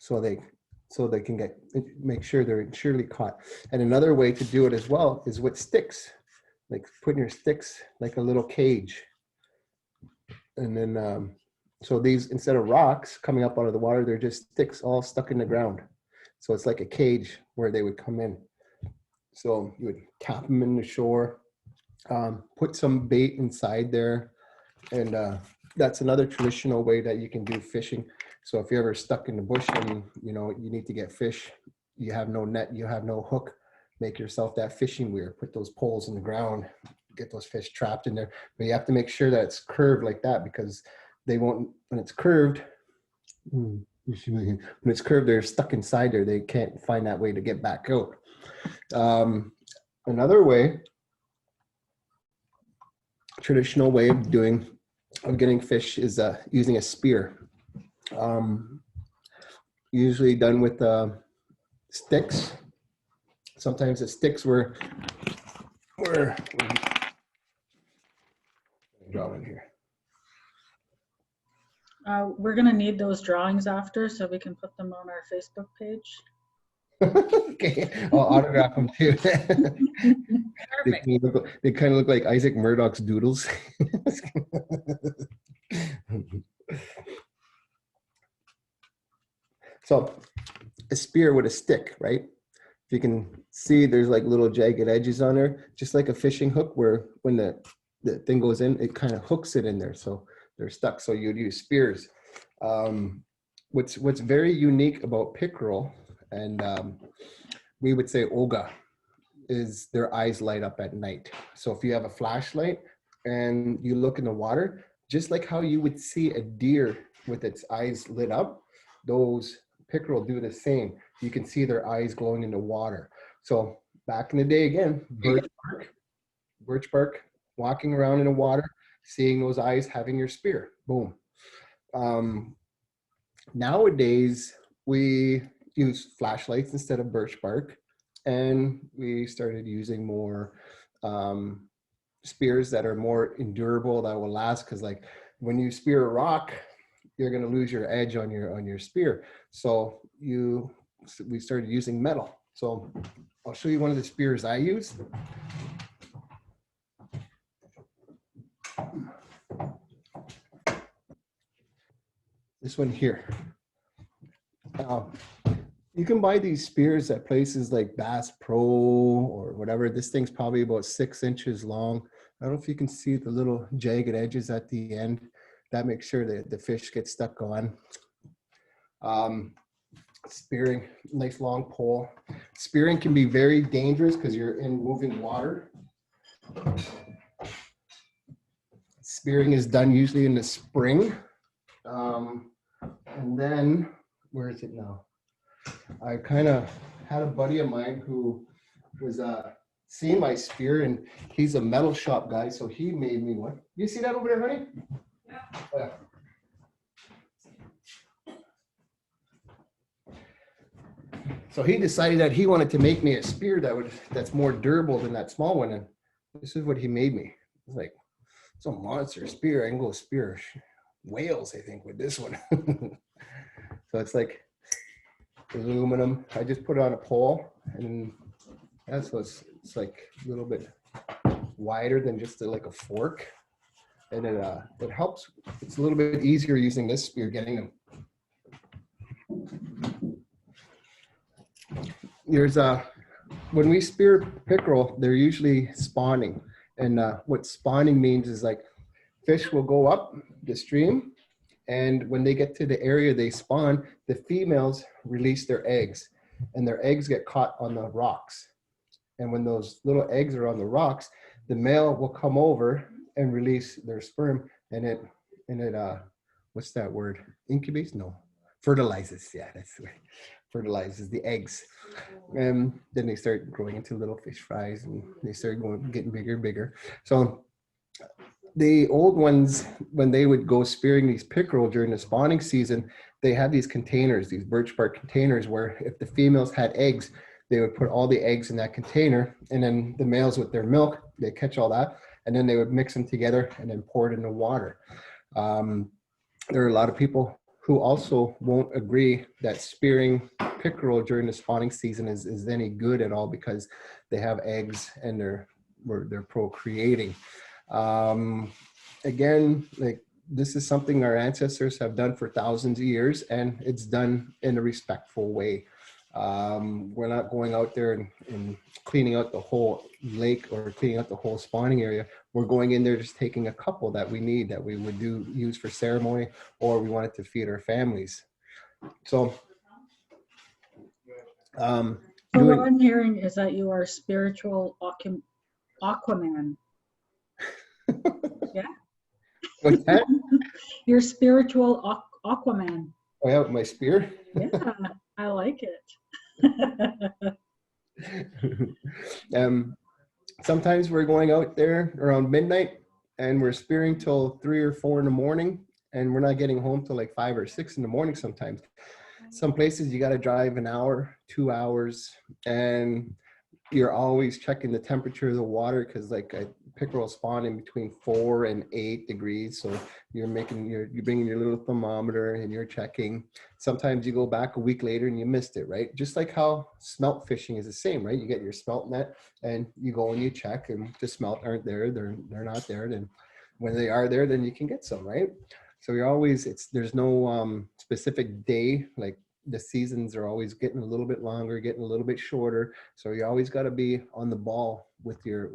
So they can make sure they're surely caught. And another way to do it as well is with sticks, like putting your sticks like a little cage. And then, so these, instead of rocks coming up out of the water, they're just sticks all stuck in the ground. So it's like a cage where they would come in. So you would tap them in the shore, put some bait inside there. And that's another traditional way that you can do fishing. So if you're ever stuck in the bush and you need to get fish, you have no net, you have no hook, make yourself that fishing weir, put those poles in the ground, get those fish trapped in there. But you have to make sure that it's curved like that, because they won't, when it's curved, they're stuck inside there. They can't find that way to get back out. Another way, traditional way of getting fish is using a spear. Usually done with sticks. Sometimes the sticks were drawing here. We're gonna need those drawings after so we can put them on our Facebook page. Okay, I'll autograph them too. They kind of look like Isaac Murdoch's doodles. So a spear with a stick, right? If you can see, there's like little jagged edges on there, just like a fishing hook, where when the thing goes in, it kind of hooks it in there. So they're stuck. So you'd use spears. What's very unique about pickerel, and we would say oga, is their eyes light up at night. So if you have a flashlight and you look in the water, just like how you would see a deer with its eyes lit up, those pickerel do the same. You can see their eyes glowing in the water. So back in the day, again, birch bark, walking around in the water, seeing those eyes, having your spear, boom. Nowadays, we use flashlights instead of birch bark, and we started using more spears that are more endurable, that will last, because like when you spear a rock, you're going to lose your edge on your spear. So we started using metal. So I'll show you one of the spears I use. This one here. You can buy these spears at places like Bass Pro or whatever. This thing's probably about 6 inches long. I don't know if you can see the little jagged edges at the end. That makes sure that the fish get stuck on. Spearing, nice long pole. Spearing can be very dangerous because you're in moving water. Spearing is done usually in the spring. And then, where is it now? I kind of had a buddy of mine who was seeing my spear, and he's a metal shop guy, so he made me one. You see that over there, honey? Yeah. So he decided that he wanted to make me a spear that's more durable than that small one. And this is what he made me. It's like, it's a monster spear. I can go spear whales, I think, with this one. So it's like aluminum. I just put it on a pole, and that's what's, it's like a little bit wider than just like a fork. And it helps. It's a little bit easier using this spear getting them. There's when we spear pickerel, they're usually spawning. And what spawning means is like fish will go up the stream, and when they get to the area they spawn, the females release their eggs, and their eggs get caught on the rocks. And when those little eggs are on the rocks, the male will come over and release their sperm, and it what's that word? Incubates? No, fertilizes. Yeah, that's the way. Fertilizes the eggs, and then they start growing into little fish fries, and they start getting bigger and bigger. So the old ones, when they would go spearing these pickerel during the spawning season, they had these containers, these birch bark containers, where if the females had eggs, they would put all the eggs in that container, and then the males with their milk, they catch all that, and then they would mix them together and then pour it in the water. There are a lot of people who also won't agree that spearing pickerel during the spawning season is any good at all, because they have eggs and they're procreating. Again, like, this is something our ancestors have done for thousands of years, and it's done in a respectful way. We're not going out there and cleaning out the whole lake or cleaning out the whole spawning area. We're going in there just taking a couple that we need, that we would use for ceremony, or we wanted to feed our families. So, So what I'm hearing is that you are a spiritual Aquaman. Yeah. What's that? You're spiritual Aquaman. Oh yeah, with my spear. Yeah, I like it. Sometimes we're going out there around midnight, and we're spearing till 3 or 4 in the morning, and we're not getting home till like 5 or 6 in the morning sometimes. Some places you got to drive an hour, 2 hours, and you're always checking the temperature of the water, because like pickerel spawn in between 4 and 8 degrees. So you're bringing your little thermometer and you're checking. Sometimes you go back a week later and you missed it, right? Just like how smelt fishing is the same, right? You get your smelt net and you go and you check, and the smelt aren't there. They're not there. Then when they are there, then you can get some, right? So you're always, there's no specific day. Like, the seasons are always getting a little bit longer, getting a little bit shorter. So you always got to be on the ball with your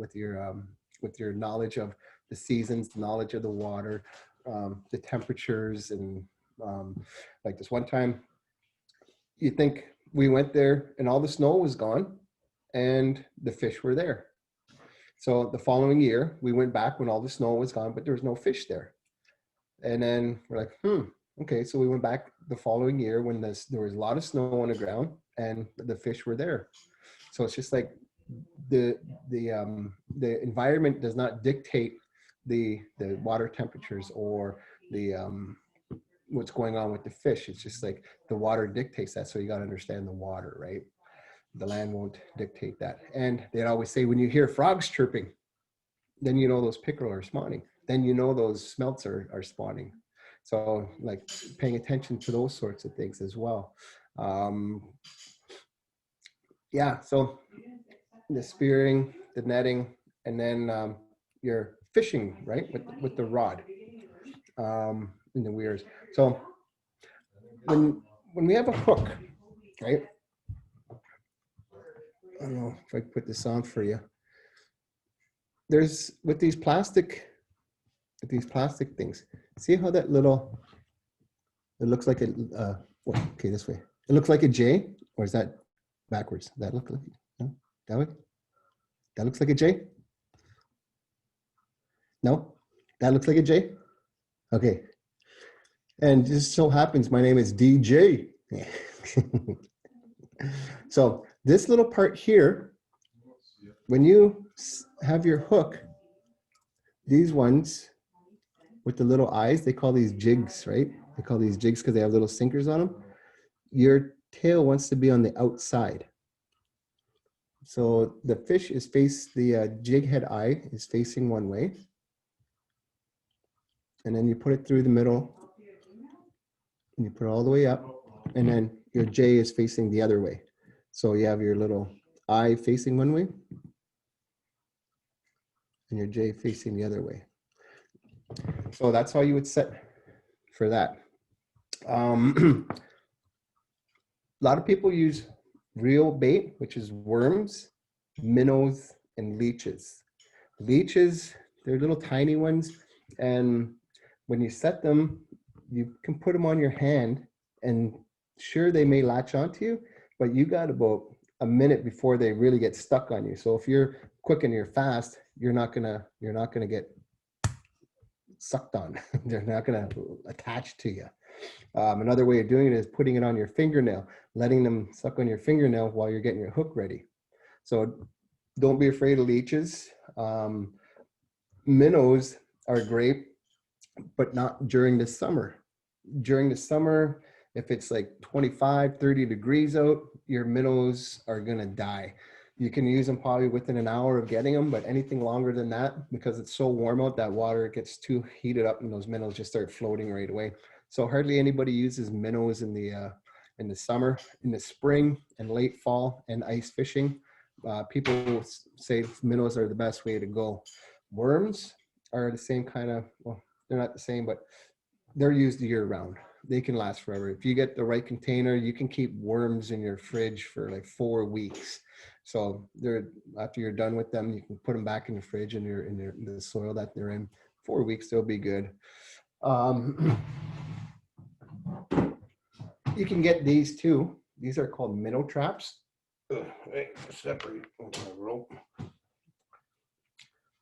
knowledge of the seasons, the knowledge of the water, the temperatures. And like this one time, you think we went there and all the snow was gone and the fish were there. So the following year we went back when all the snow was gone, but there was no fish there. And then we're like, okay, so we went back the following year when there was a lot of snow on the ground and the fish were there. So it's just like the environment does not dictate the water temperatures or the what's going on with the fish. It's just like the water dictates that. So you got to understand the water, right? The land won't dictate that. And they'd always say, when you hear frogs chirping, then you know those pickerel are spawning. Then you know those smelts are spawning. So like paying attention to those sorts of things as well. Yeah, so the spearing, the netting, and then you're fishing, right, with the rod in the weirs. So when we have a hook, right? I don't know if I put this on for you. There's with these plastic things. See how that little, it looks like a, okay, this way. It looks like a J, or is that backwards? Does that look like, no? That way? That looks like a J? No? That looks like a J? Okay. And just so happens my name is DJ. So this little part here, when you have your hook, these ones with the little eyes, they call these jigs, right? They call these jigs because they have little sinkers on them. You're tail wants to be on the outside. So the fish is the jig head eye is facing one way. And then you put it through the middle and you put it all the way up. And then your J is facing the other way. So you have your little eye facing one way and your J facing the other way. So that's how you would set for that. A lot of people use real bait, which is worms, minnows, and leeches. Leeches, they're little tiny ones. And when you set them, you can put them on your hand and sure, they may latch onto you, but you got about a minute before they really get stuck on you. So if you're quick and you're fast, you're not gonna get sucked on. They're not gonna attach to you. Another way of doing it is putting it on your fingernail, letting them suck on your fingernail while you're getting your hook ready. So don't be afraid of leeches. Minnows are great, but not during the summer. During the summer, if it's like 25, 30 degrees out, your minnows are gonna die. You can use them probably within an hour of getting them, but anything longer than that, because it's so warm out, that water gets too heated up and those minnows just start floating right away. So hardly anybody uses minnows in the summer. In the spring and late fall and ice fishing, people say minnows are the best way to go. Worms are the same kind of, well, they're not the same, but they're used year round. They can last forever. If you get the right container, you can keep worms in your fridge for like 4 weeks. So after you're done with them, you can put them back in the fridge and in the soil that they're in. 4 weeks, they'll be good. You can get these too. These are called minnow traps. Right, separate the rope.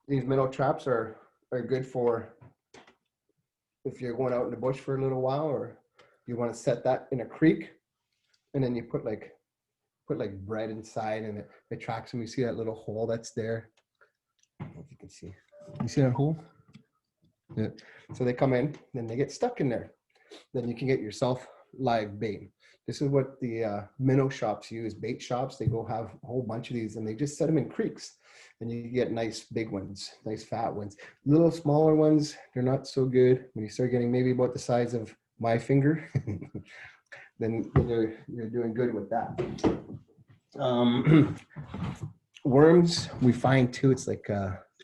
These minnow traps are good for if you're going out in the bush for a little while, or you want to set that in a creek, and then you put like bread inside, and it tracks them. You see that little hole that's there? I don't know if you can see. You see that hole? Yeah. So they come in, then they get stuck in there. Then you can get yourself live bait. This is what the minnow shops use, bait shops. They go have a whole bunch of these, and they just set them in creeks, and you get nice big ones, nice fat ones. Little smaller ones, they're not so good. When you start getting maybe about the size of my finger, then you're doing good with that. Worms, we find too, it's like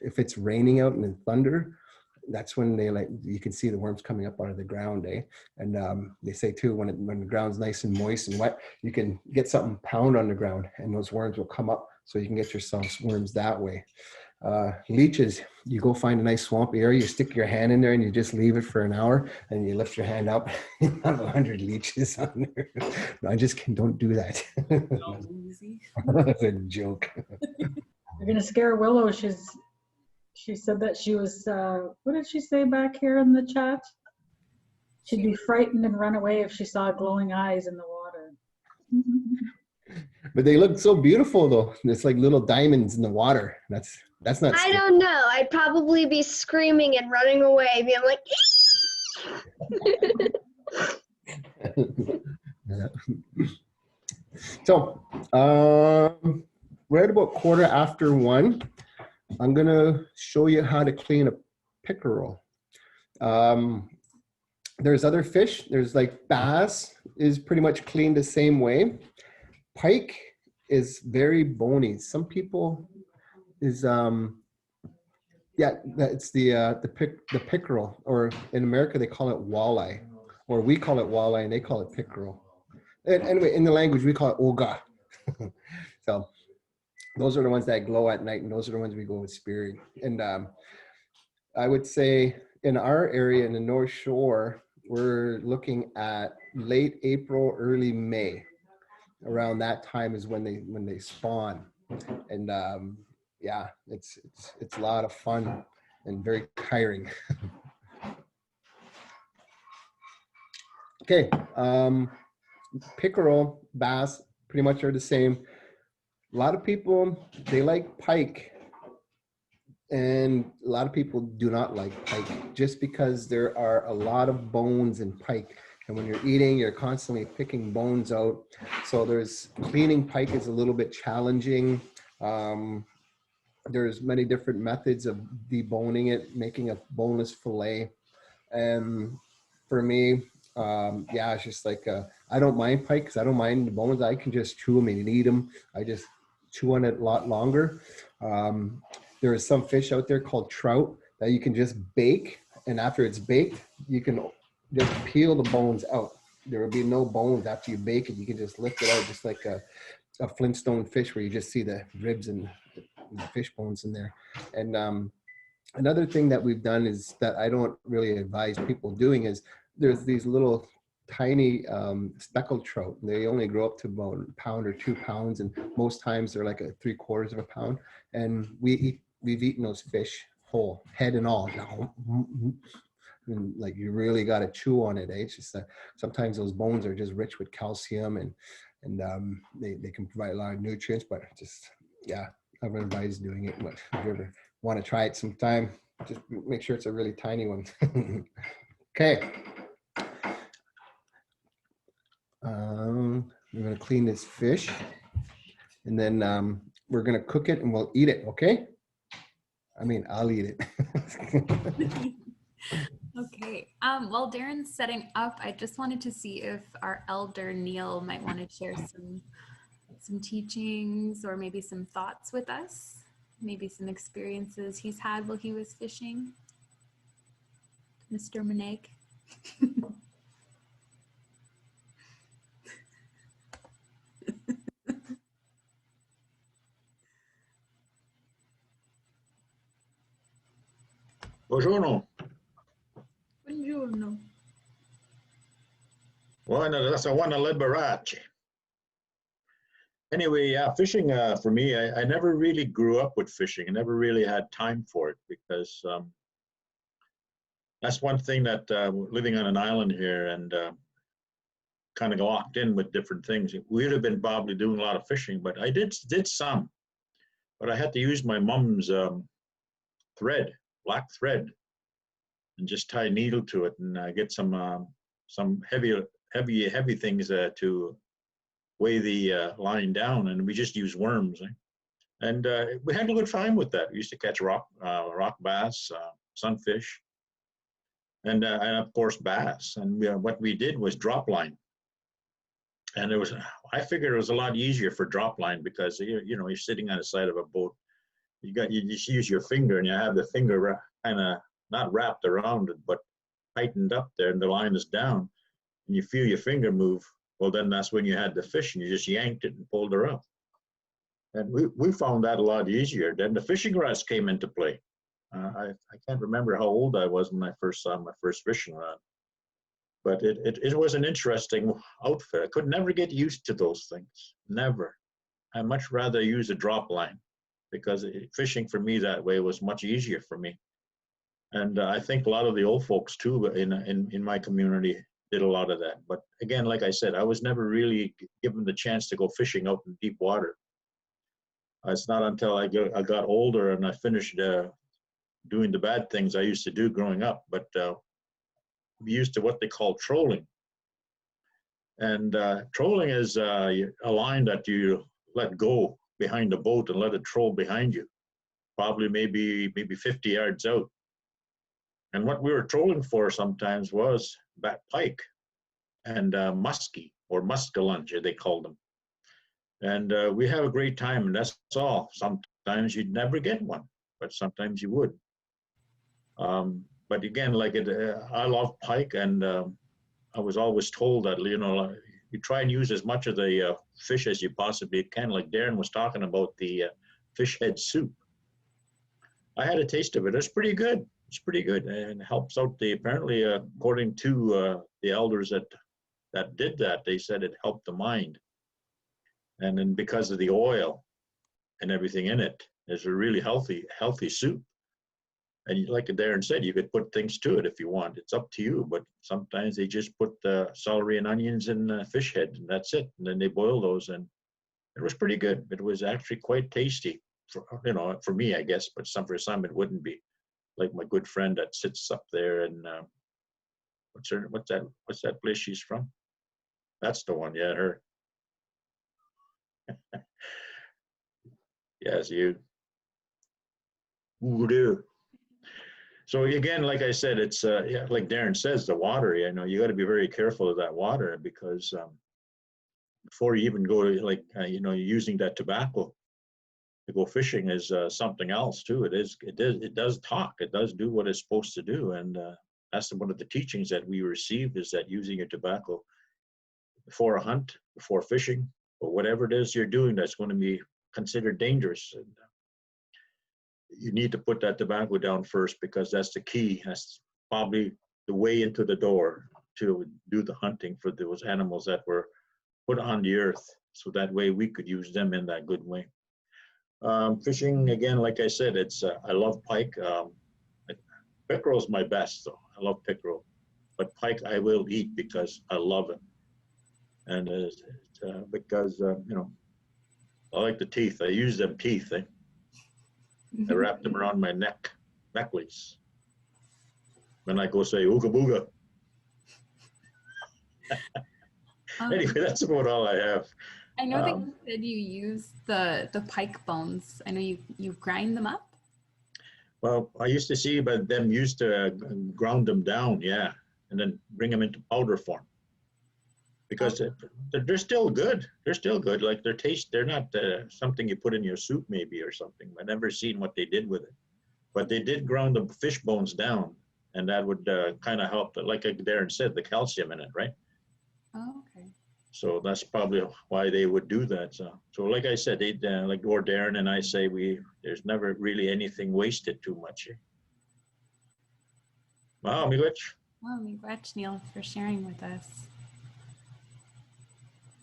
if it's raining out and it's thunder, that's when you can see the worms coming up out of the ground, eh? And they say too, when the ground's nice and moist and wet, you can get something pound on the ground and those worms will come up, so you can get yourself worms that way. Leeches, you go find a nice swampy area, you stick your hand in there and you just leave it for an hour, and you lift your hand up, you have 100 leeches on there. No, I just don't do that. That's a joke. You're gonna scare Willow. She said that she was, what did she say back here in the chat? She'd be frightened and run away if she saw glowing eyes in the water. But they look so beautiful though. It's like little diamonds in the water. That's not I scary. don't know. I'd probably be screaming and running away, being like, So, we're at about 1:15. I'm gonna show you how to clean a pickerel. There's other fish. There's like bass is pretty much cleaned the same way. Pike is very bony. Some people is it's the pickerel, or in America they call it walleye, or we call it walleye and they call it pickerel. And anyway, in the language we call it oga. So those are the ones that glow at night, and those are the ones we go with spearing. And I would say in our area in the North Shore, we're looking at late April, early May. Around that time is when they spawn. And yeah, it's a lot of fun and very tiring. Okay, pickerel, bass, pretty much are the same. A lot of people, they like pike, and a lot of people do not like pike just because there are a lot of bones in pike. And when you're eating, you're constantly picking bones out. So cleaning pike is a little bit challenging. There's many different methods of deboning it, making a boneless fillet. And for me, yeah, it's just like, I don't mind pike because I don't mind the bones. I can just chew them and eat them. I just chew on it a lot longer. There is some fish out there called trout that you can just bake. And after it's baked, you can just peel the bones out. There will be no bones after you bake it. You can just lift it out just like a Flintstone fish where you just see the ribs and the fish bones in there. And another thing that we've done is that I don't really advise people doing is there's these little tiny speckled trout. They only grow up to about a pound or 2 pounds, and most times they're like a 3/4 of a pound. And we've eaten those fish whole, head and all. And like you really got to chew on it. It's just that sometimes those bones are just rich with calcium, and they can provide a lot of nutrients. But just yeah, I would advise doing it. But if you ever want to try it sometime, just make sure it's a really tiny one. Okay. We're going to clean this fish, and then we're going to cook it and we'll eat it. Okay. I mean, I'll eat it. Okay. While Darren's setting up, I just wanted to see if our elder Neil might want to share some teachings or maybe some thoughts with us, maybe some experiences he's had while he was fishing. Mr. Monig. Buongiorno. Buongiorno. Buona liberace. Anyway, yeah, fishing for me, I never really grew up with fishing. I never really had time for it because that's one thing that living on an island here and kind of locked in with different things. We would have been probably doing a lot of fishing, but I did some. But I had to use my mom's thread, black thread, and just tie a needle to it and get some heavy things to weigh the line down, and we just use worms. And we had a good time with that. We used to catch rock bass, sunfish, and of course bass. And what we did was drop line. And I figured it was a lot easier for drop line because you're sitting on the side of a boat. You just use your finger and you have the finger kind of not wrapped around it, but tightened up there, and the line is down, and you feel your finger move. Well, then that's when you had the fish, and you just yanked it and pulled her up. And we found that a lot easier. Then the fishing rods came into play. I can't remember how old I was when I first saw my first fishing rod. But it was an interesting outfit. I could never get used to those things. Never. I much rather use a drop line because fishing for me that way was much easier for me. And I think a lot of the old folks too in my community did a lot of that. But again, like I said, I was never really given the chance to go fishing out in deep water. It's not until I got older and I finished doing the bad things I used to do growing up. But we used to what they call trolling. And trolling is a line that you let go behind the boat and let it troll behind you, probably maybe 50 yards out. And what we were trolling for sometimes was pike and muskie or muskellunge, they called them. And we have a great time, and that's all. Sometimes you'd never get one, but sometimes you would. But again, I love pike, and I was always told that, you try and use as much of the fish as you possibly can. Like Darren was talking about the fish head soup. I had a taste of it. It's pretty good. It's pretty good, and helps out apparently, according to the elders that did that, they said it helped the mind. And then because of the oil and everything in it, it's a really healthy soup. And like Darren said, you could put things to it if you want. It's up to you, but sometimes they just put celery and onions and fish head, and that's it. And then they boil those, and it was pretty good. It was actually quite tasty, for me, I guess, but for some it wouldn't be. Like my good friend that sits up there in What's that place she's from? That's the one, yeah, her. Yes, you. Voodoo. So again, like I said, it's yeah, like Darren says, the water. You know, you got to be very careful of that water because before you even go to you know, using that tobacco to go fishing is something else too. It does talk. It does do what it's supposed to do, and that's one of the teachings that we received is that using your tobacco before a hunt, before fishing, or whatever it is you're doing that's going to be considered dangerous. And you need to put that tobacco down first because that's the key. That's probably the way into the door to do the hunting for those animals that were put on the earth. So that way we could use them in that good way. Fishing, again, like I said, it's I love pike. Pickerel is my best, though. I love pickerel. But pike I will eat because I love it. And because, you know, I like the teeth. I use them teeth. I wrap them around my necklace. Then I go say, ooga booga. Anyway, that's about all I have. I know that you said you use the pike bones. I know you grind them up. Well, I used to see, but them used to ground them down, yeah, and then bring them into powder form. Because they're still good. They're still good. Like their taste, they're not something you put in your soup maybe or something. I've never seen what they did with it. But they did ground the fish bones down, and that would kind of help, like Darren said, the calcium in it, right? Oh, okay. So that's probably why they would do that. So like I said, they like or Darren and I say, there's never really anything wasted too much. Wow, miigwech. Well, miigwech, Neil, for sharing with us.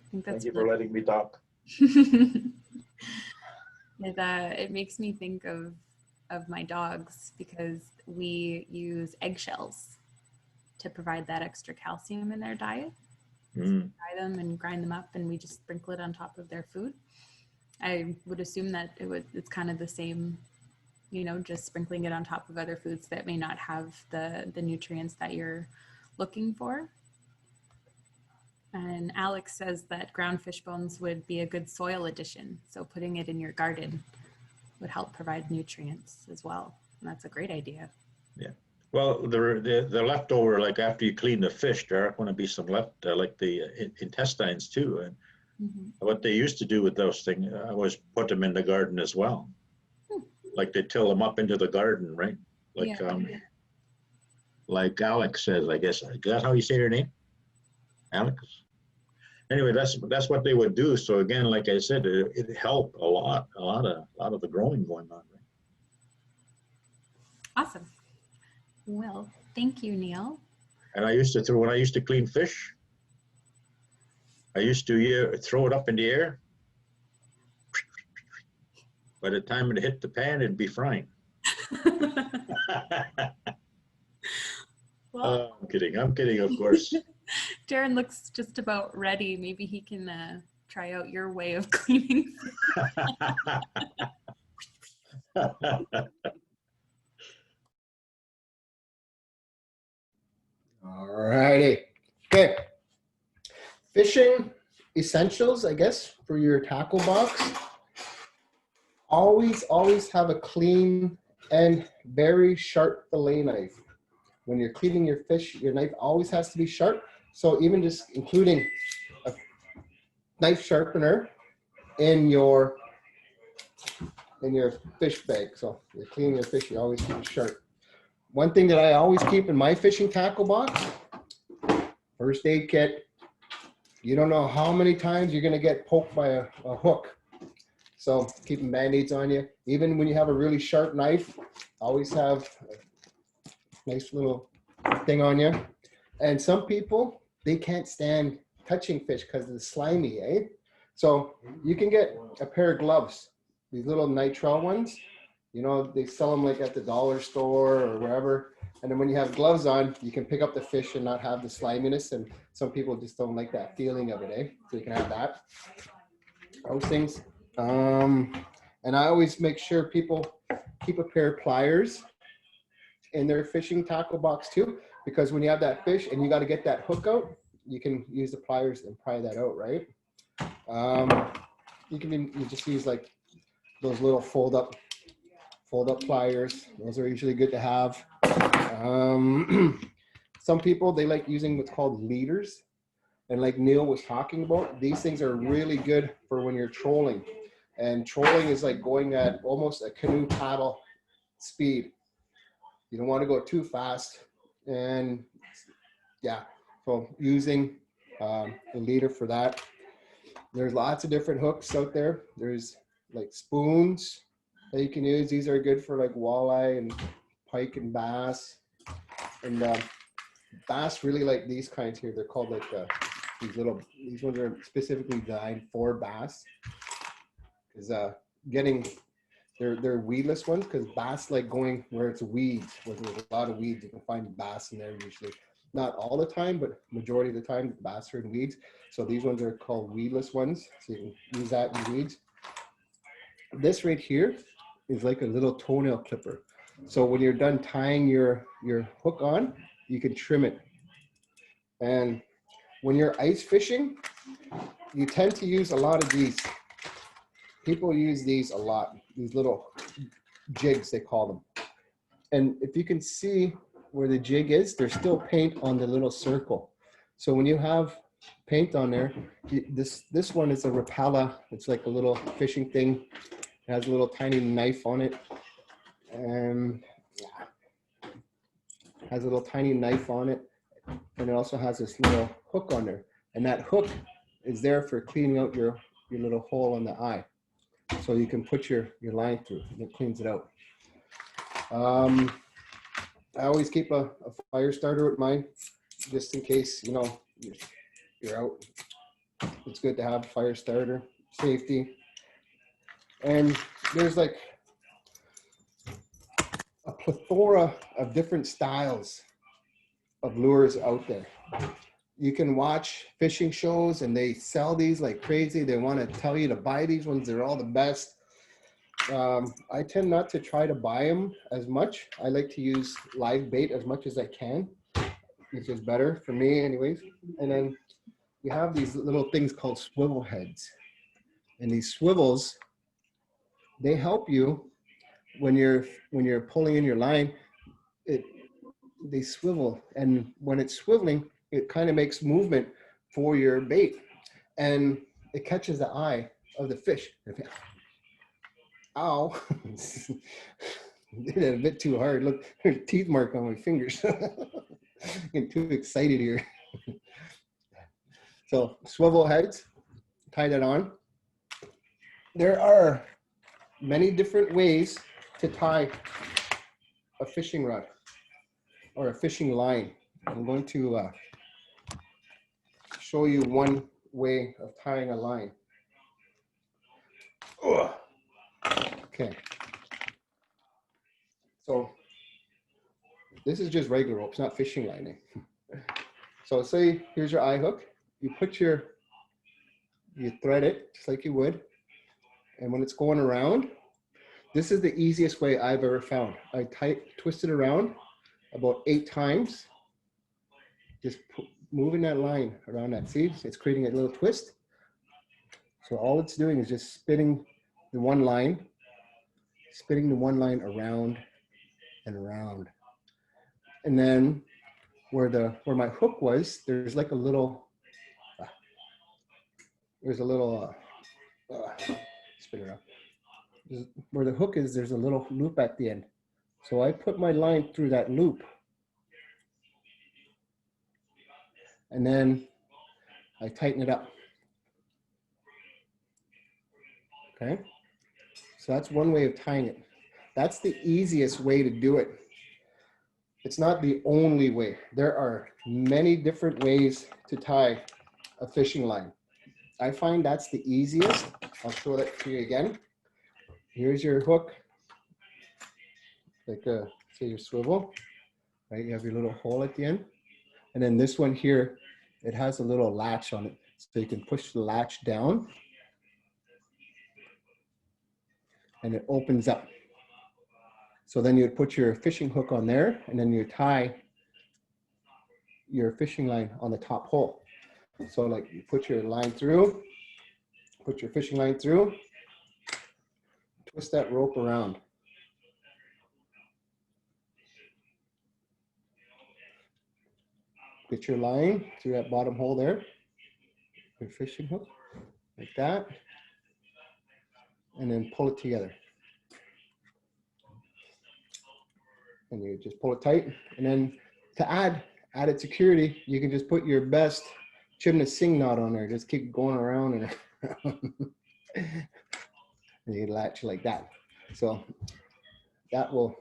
I think that's Thank you for letting me talk. It makes me think of my dogs because we use eggshells to provide that extra calcium in their diet. So we dry them and grind them up, and we just sprinkle it on top of their food. I would assume that it's kind of the same, you know, just sprinkling it on top of other foods that may not have the nutrients that you're looking for. And Alex says that ground fish bones would be a good soil addition. So putting it in your garden would help provide nutrients as well. And that's a great idea. Yeah. Well, the leftover, like after you clean the fish, there are going to be some left, like the intestines too. And what they used to do with those things was put them in the garden as well. Like they till them up into the garden, right? Like like Alex says, I guess. Is that how you say your name? Alex? Anyway, that's what they would do. So again, like I said, it helped a lot of the growing going on. Right? Awesome. Well, thank you, Neil. And when I used to clean fish, I used to throw it up in the air. By the time it hit the pan, it'd be frying. Well, I'm kidding, of course. Darren looks just about ready. Maybe he can try out your way of cleaning. All righty. Okay. Fishing essentials, I guess, for your tackle box. Always have a clean and very sharp fillet knife. When you're cleaning your fish, your knife always has to be sharp. So even just including a knife sharpener in your fish bag. So you're cleaning your fish, you always keep it sharp. One thing that I always keep in my fishing tackle box, first aid kit. You don't know how many times you're gonna get poked by a hook. So keeping Band-Aids on you. Even when you have a really sharp knife, always have a nice little thing on you. And some people, they can't stand touching fish because it's slimy, eh? So you can get a pair of gloves, these little nitrile ones. You know, they sell them like at the dollar store or wherever. And then when you have gloves on, you can pick up the fish and not have the sliminess. And some people just don't like that feeling of it, eh? So you can have that. Those things. And I always make sure people keep a pair of pliers in their fishing tackle box too, because when you have that fish and you got to get that hook out, you can use the pliers and pry that out, right? You just use like those little fold up pliers. Those are usually good to have. Some people, they like using what's called leaders. And like Neil was talking about, these things are really good for when you're trolling. And trolling is like going at almost a canoe paddle speed. You don't want to go too fast. And yeah, so using a leader for that. There's lots of different hooks out there. There's like spoons that you can use. These are good for like walleye and pike and bass. And bass really like these kinds here. They're called like these ones are specifically designed for bass. Is they're weedless ones, because bass like going where it's weeds, where there's a lot of weeds. You can find bass in there usually. Not all the time, but majority of the time, bass are in weeds. So these ones are called weedless ones. So you can use that in weeds. This right here is like a little toenail clipper. So when you're done tying your hook on, you can trim it. And when you're ice fishing, you tend to use a lot of these. People use these a lot, these little jigs, they call them. And if you can see where the jig is, there's still paint on the little circle. So when you have paint on there, this one is a Rapala. It's like a little fishing thing. It has a little tiny knife on it. And has a little tiny knife on it. And it also has this little hook on there. And that hook is there for cleaning out your little hole in the eye. So you can put your line through, and it cleans it out. I always keep a fire starter with mine, just in case, you know, you're out. It's good to have a fire starter, safety. And there's like a plethora of different styles of lures out there. You can watch fishing shows and they sell these like crazy. They want to tell you to buy these ones. They're all the best. I tend not to try to buy them as much. I like to use live bait as much as I can, which is better for me anyways. And then you have these little things called swivel heads. And these swivels, they help you when you're pulling in your line. They swivel, and when it's swiveling, it kind of makes movement for your bait, and it catches the eye of the fish. Ow. Did it a bit too hard. Look, there's a teeth mark on my fingers. Getting too excited here. So swivel heads, tie that on. There are many different ways to tie a fishing rod or a fishing line. I'm going to show you one way of tying a line. Okay. So this is just regular rope, it's not fishing lining. So say here's your eye hook. You thread it just like you would. And when it's going around, this is the easiest way I've ever found. I twist it around about 8 times. Just moving that line around that. See, it's creating a little twist. So all it's doing is just spinning the one line around and around. And then where my hook was, there's like a little, spin it around. Where the hook is, there's a little loop at the end. So I put my line through that loop. And then I tighten it up. Okay. So that's one way of tying it. That's the easiest way to do it. It's not the only way. There are many different ways to tie a fishing line. I find that's the easiest. I'll show that to you again. Here's your hook, like say your swivel, right? You have your little hole at the end. And then this one here, it has a little latch on it. So you can push the latch down and it opens up. So then you'd put your fishing hook on there, and then you tie your fishing line on the top hole. So like you put your line through, put your fishing line through, twist that rope around. Get your line through that bottom hole there, your fishing hook, like that, and then pull it together. And you just pull it tight. And then to added security, you can just put your best Chimney Sing knot on there. Just keep going around and and you latch like that. So that will,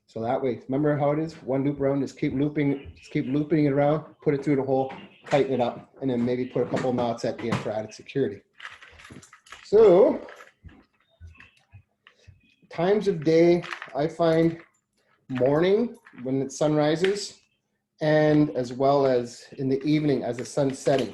so that way, remember how it is? One loop around, just keep looping it around, put it through the hole, tighten it up, and then maybe put a couple knots at the end for added security. So times of day, I find morning when the sun rises, and as well as in the evening as the sun's setting.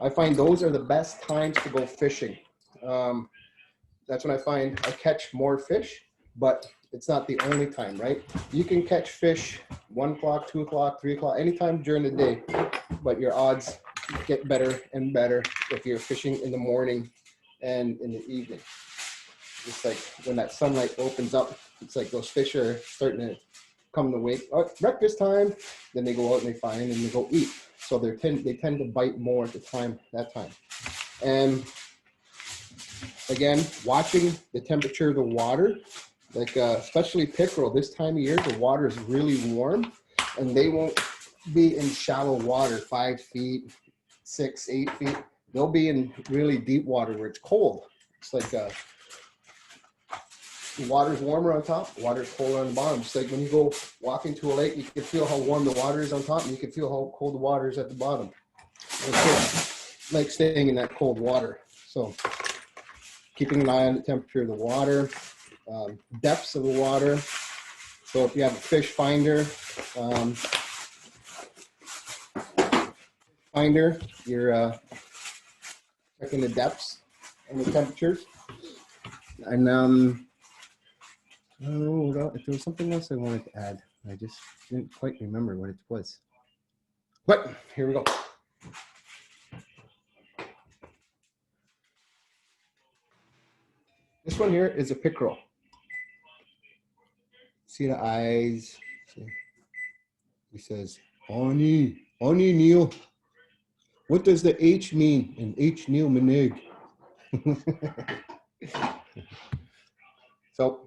I find those are the best times to go fishing. That's when I find I catch more fish, but it's not the only time, right? You can catch fish 1 o'clock, 2 o'clock, 3 o'clock, anytime during the day, but your odds get better and better if you're fishing in the morning and in the evening. It's like when that sunlight opens up, it's like those fish are starting to come to wake. Oh, breakfast time. Then they go out and they find and they go eat. So they tend to bite more at that time. And again, watching the temperature of the water, like especially pickerel, this time of year, the water is really warm, and they won't be in shallow water, 5 feet, 6, 8 feet. They'll be in really deep water where it's cold. It's like the water's warmer on top, the water's colder on the bottom. Just like when you go walking to a lake, you can feel how warm the water is on top, and you can feel how cold the water is at the bottom. It's like staying in that cold water. So keeping an eye on the temperature of the water, depths of the water. So if you have a fish finder, you're checking the depths and the temperatures. And oh, if there was something else I wanted to add, I just didn't quite remember what it was. But here we go. This one here is a pickerel. See the eyes? See? He says, Ani Neil. What does the H mean in H Neil Menig? So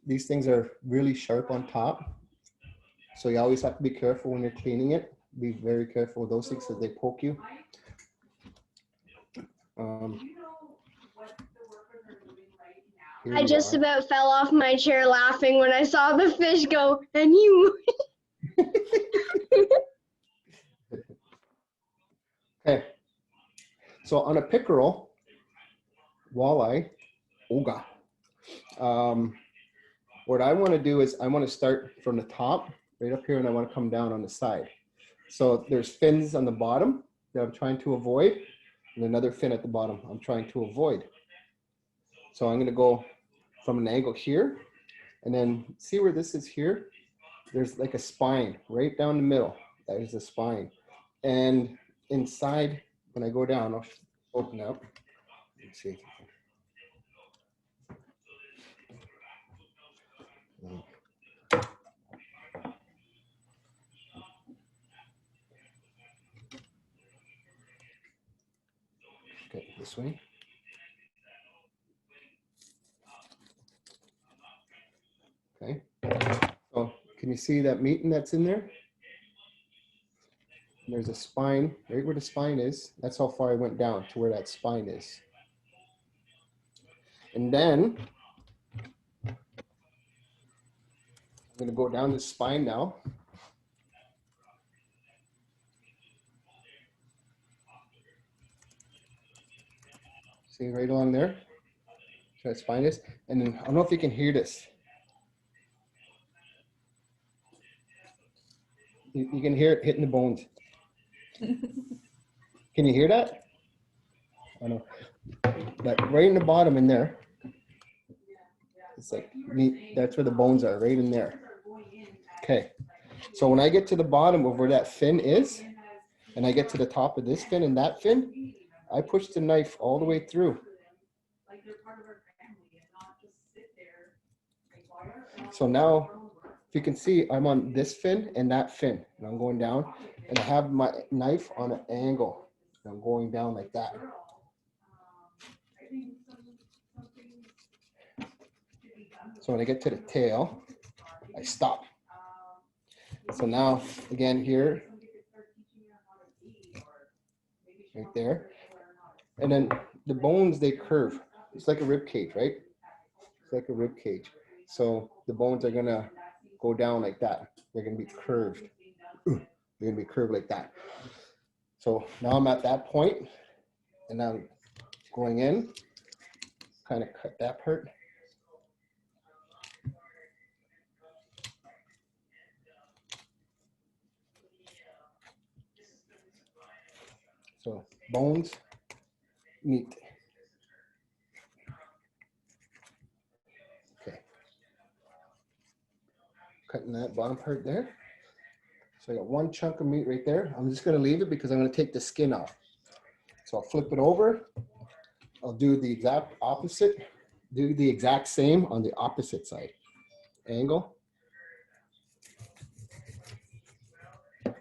these things are really sharp on top. So you always have to be careful when you're cleaning it. Be very careful with those things because they poke you. I just about fell off my chair laughing when I saw the fish go, and you. Okay. So on a pickerel, walleye, oga, what I want to do is I want to start from the top right up here, and I want to come down on the side. So there's fins on the bottom that I'm trying to avoid, and another fin at the bottom I'm trying to avoid. So I'm going to go from an angle here, and then see where this is here? There's like a spine right down the middle. That is the spine. And inside, when I go down, I'll open up. Let's see. Okay, this way. Okay. So can you see that meat that's in there? And there's a spine right where the spine is. That's how far I went down to where that spine is. And then I'm going to go down the spine now. See right along there? So that spine is. And then I don't know if you can hear this. You can hear it hitting the bones. Can you hear that? I don't know. But right in the bottom in there It's like meat, that's where the bones are, right in there. Okay, so when I get to the bottom of where that fin is, and I get to the top of this fin and that fin, I push the knife all the way through. So now, if you can see, I'm on this fin and that fin, and I'm going down, and I have my knife on an angle. And I'm going down like that. So when I get to the tail, I stop. So now, again here, right there. And then the bones, they curve. It's like a rib cage, right? It's like a rib cage. So the bones are gonna go down like that. They're gonna be curved. They're gonna be curved like that. So now I'm at that point, and I'm going in, kind of cut that part. So bones, meat. Okay. Cutting that bottom part there. So I got one chunk of meat right there. I'm just gonna leave it because I'm gonna take the skin off. So I'll flip it over. I'll do the exact opposite. Do the exact same on the opposite side. Angle. And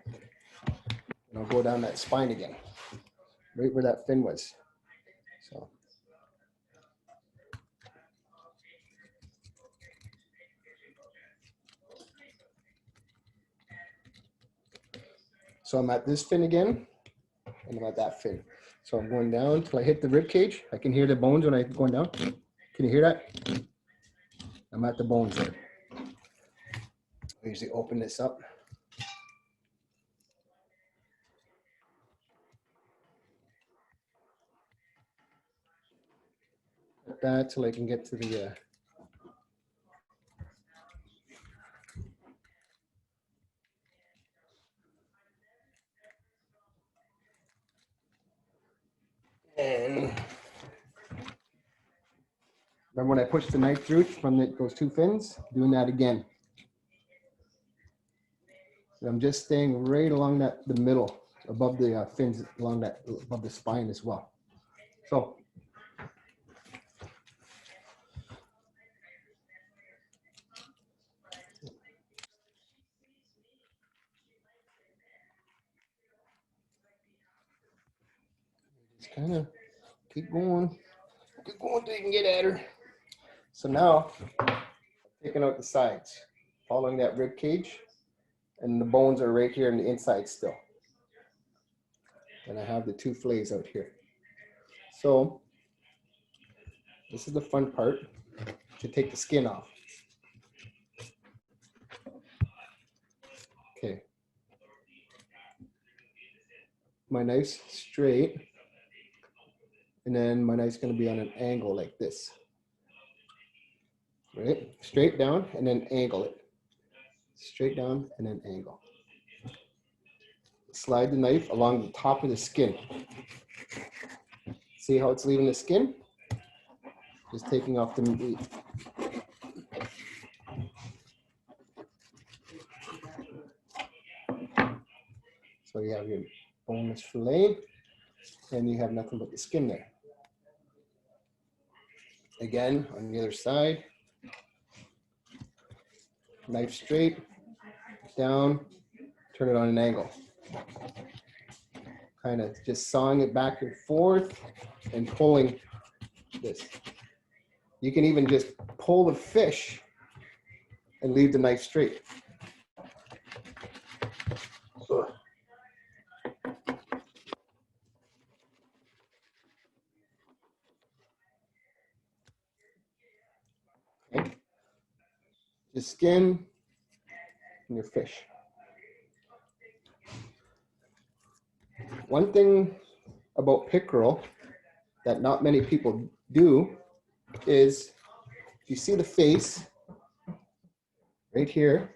I'll go down that spine again, right where that fin was. So I'm at this fin again, and I'm at that fin. So I'm going down till I hit the rib cage. I can hear the bones when I'm going down. Can you hear that? I'm at the bones there. I usually open this up. Like that till I can get to the and remember when I pushed the knife through from those two fins? Doing that again. And I'm just staying right along the middle, above the fins, along that, above the spine as well. So just kind of keep going till you can get at her. So now, taking out the sides, following that rib cage, and the bones are right here on the inside still. And I have the two fillets out here. So this is the fun part, to take the skin off. Okay. My knife's straight, and then my knife's gonna be on an angle like this. Right? Straight down and then angle it. Straight down and then angle. Slide the knife along the top of the skin. See how it's leaving the skin? Just taking off the meat. So you have your boneless fillet, and you have nothing but the skin there. Again, on the other side, knife straight, down, turn it on an angle. Kind of just sawing it back and forth and pulling this. You can even just pull the fish and leave the knife straight. Okay. Your skin and your fish. One thing about pickerel that not many people do is, if you see the face, right here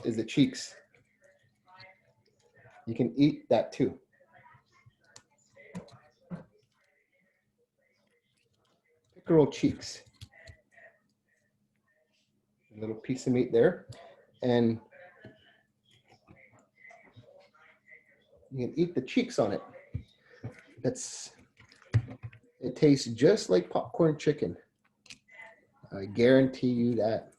is the cheeks. You can eat that too. Pickerel cheeks. little piece of meat there. And you can eat the cheeks on it. It tastes just like popcorn chicken. I guarantee you that.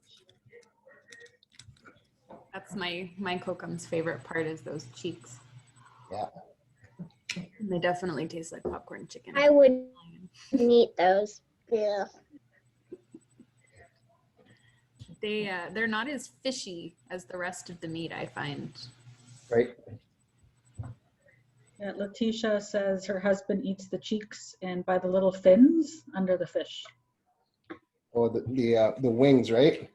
That's my kokum's favorite part is those cheeks. Yeah. And they definitely taste like popcorn chicken. I would eat those. Yeah. They're not as fishy as the rest of the meat, I find. Right. Yeah, Letitia says her husband eats the cheeks and by the little fins under the fish. Oh, the wings, right?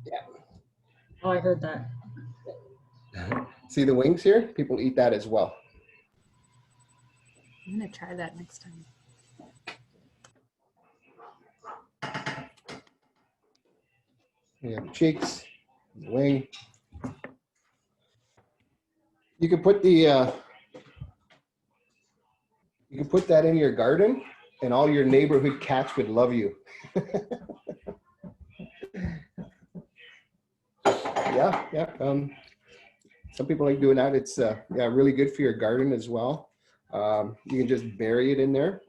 Yeah. Oh, I heard that. See the wings here? People eat that as well. I'm gonna try that next time. You have the cheeks, the wing. You can put that in your garden, and all your neighborhood cats would love you. Yeah. Some people like doing that. It's really good for your garden as well. You can just bury it in there,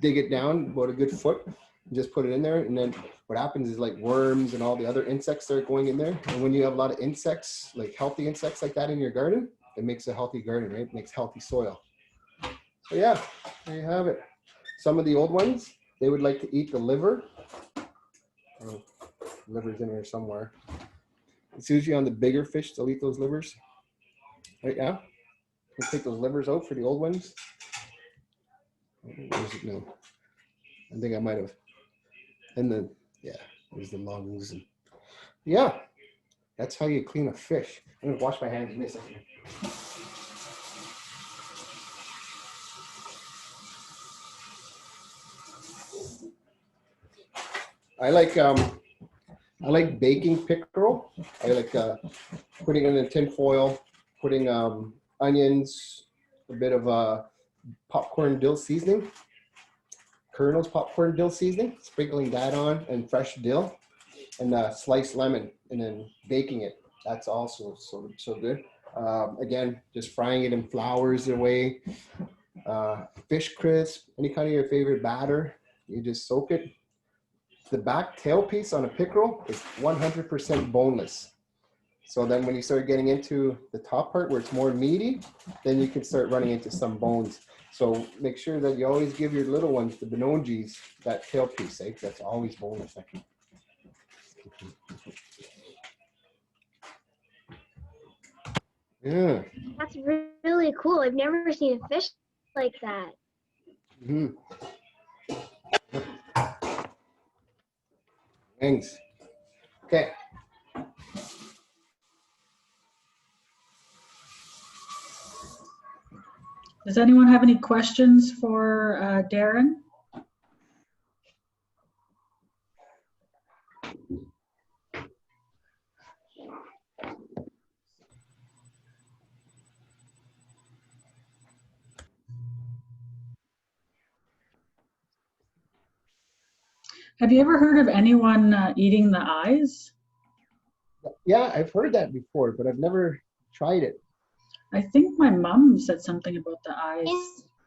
dig it down about a good foot, and just put it in there. And then what happens is like worms and all the other insects start going in there. And when you have a lot of insects, like healthy insects like that in your garden, it makes a healthy garden, right? It makes healthy soil. So yeah, there you have it. Some of the old ones, they would like to eat the liver. Oh, liver's in here somewhere. It's usually on the bigger fish, they'll eat those livers. Right now, we'll take those livers out for the old ones. Where's it? No, I think I might have. And then, yeah, there's the lungs. And yeah, that's how you clean a fish. I'm gonna wash my hands in a second. I like baking pickerel. I like putting it in tin foil, putting onions, a bit of popcorn dill seasoning, Colonel's popcorn dill seasoning, sprinkling that on, and fresh dill, and sliced lemon, and then baking it. That's also so good. Again, just frying it in flours away. Fish crisp, any kind of your favorite batter. You just soak it. The back tail piece on a pickerel is 100% boneless. So then when you start getting into the top part where it's more meaty, then you can start running into some bones. So make sure that you always give your little ones, the Benongis, that tail piece, eh? That's always boneless. Yeah. That's really cool. I've never seen a fish like that. Mm-hmm. Wings. Okay. Does anyone have any questions for Darren? Have you ever heard of anyone eating the eyes? Yeah, I've heard that before, but I've never tried it. I think my mom said something about the eyes.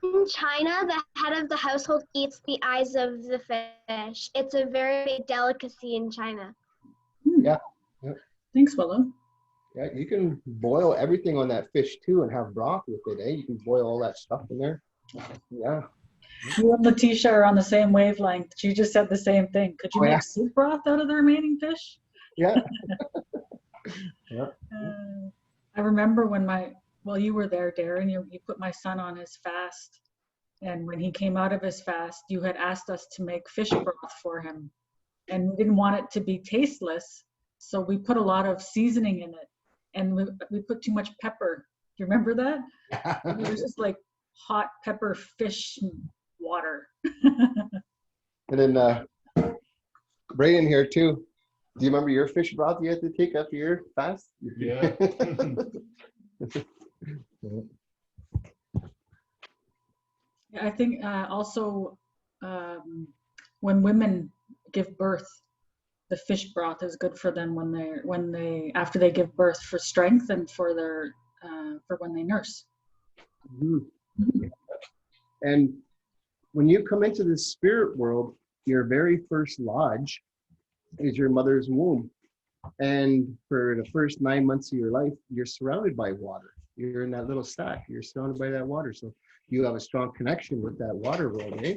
In China, the head of the household eats the eyes of the fish. It's a very big delicacy in China. Yeah. Thanks, Willow. Yeah, you can boil everything on that fish too and have broth with it, eh? You can boil all that stuff in there. Yeah. You and Letitia are on the same wavelength. She just said the same thing. Could you make soup broth out of the remaining fish? Yeah. Yeah. I remember when you were there, Darren, you put my son on his fast. And when he came out of his fast, you had asked us to make fish broth for him. And we didn't want it to be tasteless. So we put a lot of seasoning in it. And we put too much pepper. Do you remember that? It was just like hot pepper fish water. And then Brayden here too. Do you remember your fish broth you had to take after your fast? Yeah. I think also when women give birth, the fish broth is good for them when they after they give birth, for strength and for their for when they nurse. Mhm. And when you come into the spirit world, your very first lodge is your mother's womb. And for the first 9 months of your life, you're surrounded by water. You're in that little stack. You're surrounded by that water. So you have a strong connection with that water world, eh?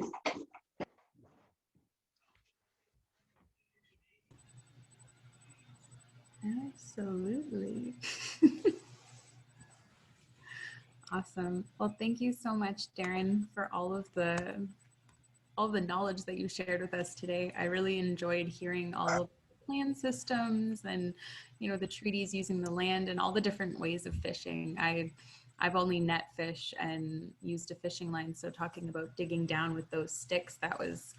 Absolutely. Awesome. Well, thank you so much, Darren, for all the knowledge that you shared with us today. I really enjoyed hearing all of the plan systems and, you know, the treaties using the land and all the different ways of fishing. I've only net fish and used a fishing line, so talking about digging down with those sticks, that was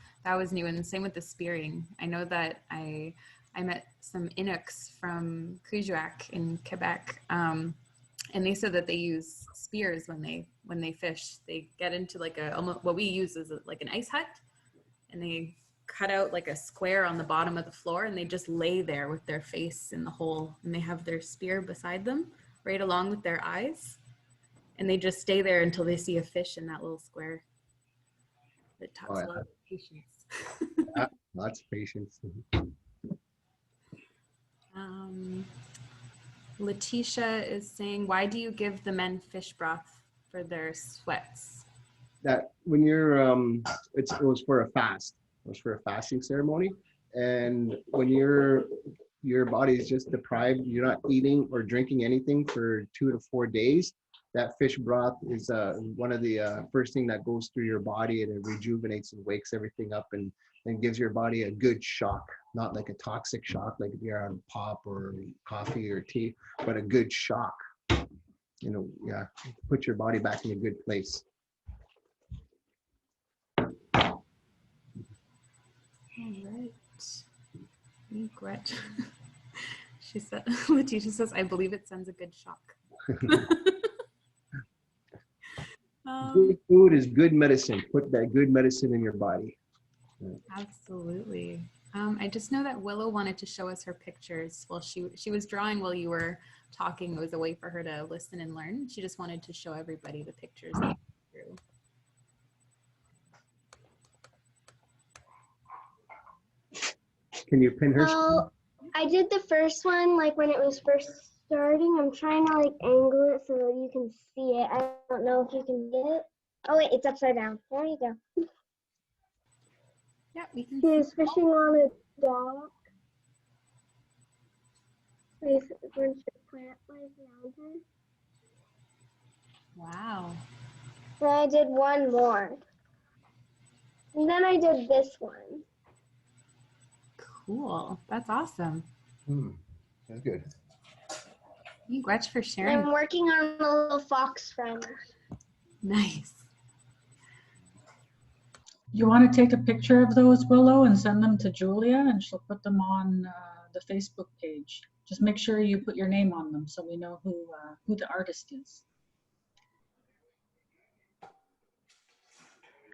new. And the same with the spearing. I know that I met some Inuks from Kuujjuaq in Quebec, and they said that they use spears when they fish. They get into like almost what we use is like an ice hut, and they cut out like a square on the bottom of the floor, and they just lay there with their face in the hole, and they have their spear beside them right along with their eyes, and they just stay there until they see a fish in that little square. It talks Oh, about patience. yeah. Lots of patience. Letitia is saying, why do you give the men fish broth for their sweats? That when you're it was for a fast. It was for a fasting ceremony. And when your body is just deprived, you're not eating or drinking anything for 2 to 4 days, that fish broth is one of the first thing that goes through your body, and it rejuvenates and wakes everything up and gives your body a good shock, not like a toxic shock like if you're on pop or coffee or tea, but a good shock. You know, yeah, put your body back in a good place. All right. Regret. She said, Letitia says, I believe it sends a good shock. Good food is good medicine. Put that good medicine in your body. Absolutely. I just know that Willow wanted to show us her pictures while she was drawing while you were talking. It was a way for her to listen and learn. She just wanted to show everybody the pictures that you drew. Can you pin her? Well, I did the first one like when it was first starting. I'm trying to like angle it so that you can see it. I don't know if you can get it. Oh wait, it's upside down. There you go. Yeah, we can She see. was fishing on a dock with a bunch of plant life around her. Wow. Then I did one more. And then I did this one. Cool. That's awesome. That's good. Thank you, Gretch, for sharing. I'm working on a little fox friend. Nice. You want to take a picture of those, Willow, and send them to Julia, and she'll put them on the Facebook page. Just make sure you put your name on them so we know who the artist is.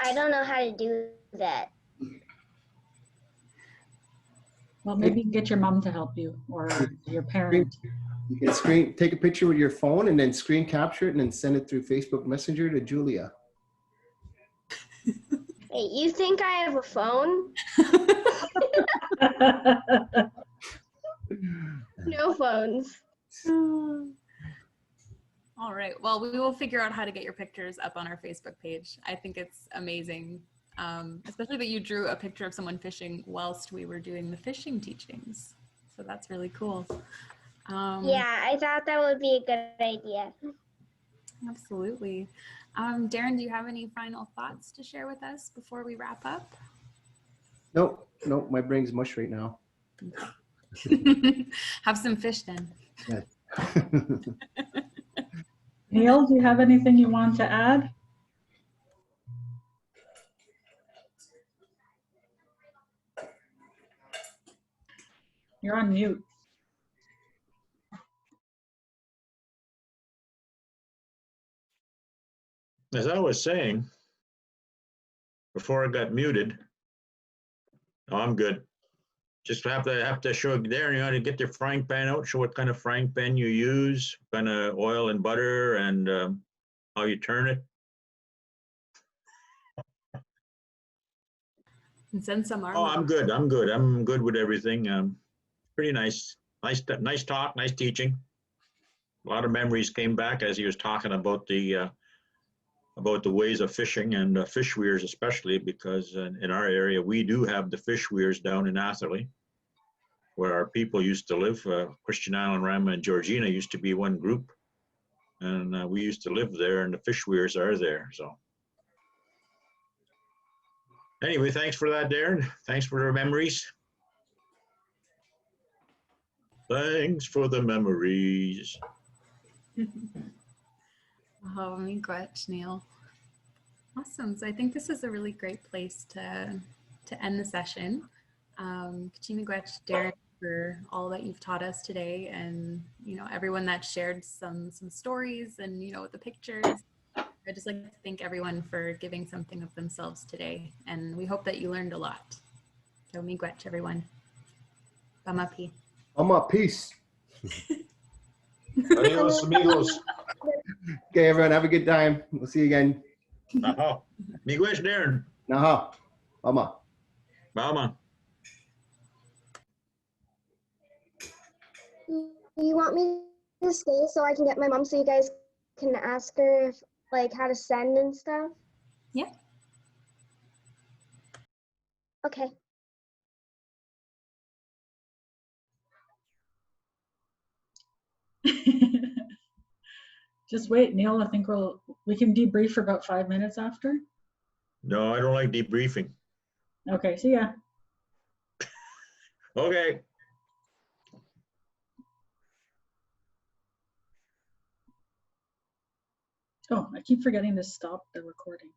I don't know how to do that. Well, maybe you can get your mom to help you, or your parent. You can take a picture with your phone and then screen capture it and then send it through Facebook Messenger to Julia. Hey, you think I have a phone? No phones. All right. Well, we will figure out how to get your pictures up on our Facebook page. I think it's amazing, especially that you drew a picture of someone fishing whilst we were doing the fishing teachings. So that's really cool. Yeah, I thought that would be a good idea. Absolutely. Darren, do you have any final thoughts to share with us before we wrap up? Nope, my brain's mush right now. Have some fish then. Yeah. Neil, do you have anything you want to add? You're on mute. As I was saying, before I got muted. No, I'm good. Just have to show Darren, you got to get your frying pan out, show what kind of frying pan you use, kind of oil and butter, and how you turn it. And send some our Oh, way. I'm good. I'm good. I'm good with everything. Pretty nice. Nice talk. Nice teaching. A lot of memories came back as he was talking about the ways of fishing and fish weirs, especially because in our area we do have the fish weirs down in Atherley, where our people used to live. Christian Island, Rama, and Georgina used to be one group, and we used to live there, and the fish weirs are there. So anyway, thanks for that, Darren. Thanks for the memories. Thanks for the memories. Oh, miigwech, Neil. Awesome. So I think this is a really great place to end the session. Miigwech, Darren, for all that you've taught us today, and everyone that shared some stories and the pictures. I'd just like to thank everyone for giving something of themselves today, and we hope that you learned a lot. So miigwech, everyone. Bamapi. I'm up. Peace. Adios, amigos. Okay, everyone, have a good time. We'll see you again. Miigwech, Darren. Naha. Mama. Bama. You want me to stay so I can get my mom so you guys can ask her if, like, how to send and stuff? Yeah. Okay. Just wait, Neil. I think we can debrief for about 5 minutes after. No, I don't like debriefing. Okay, see ya. Okay. Oh, I keep forgetting to stop the recording.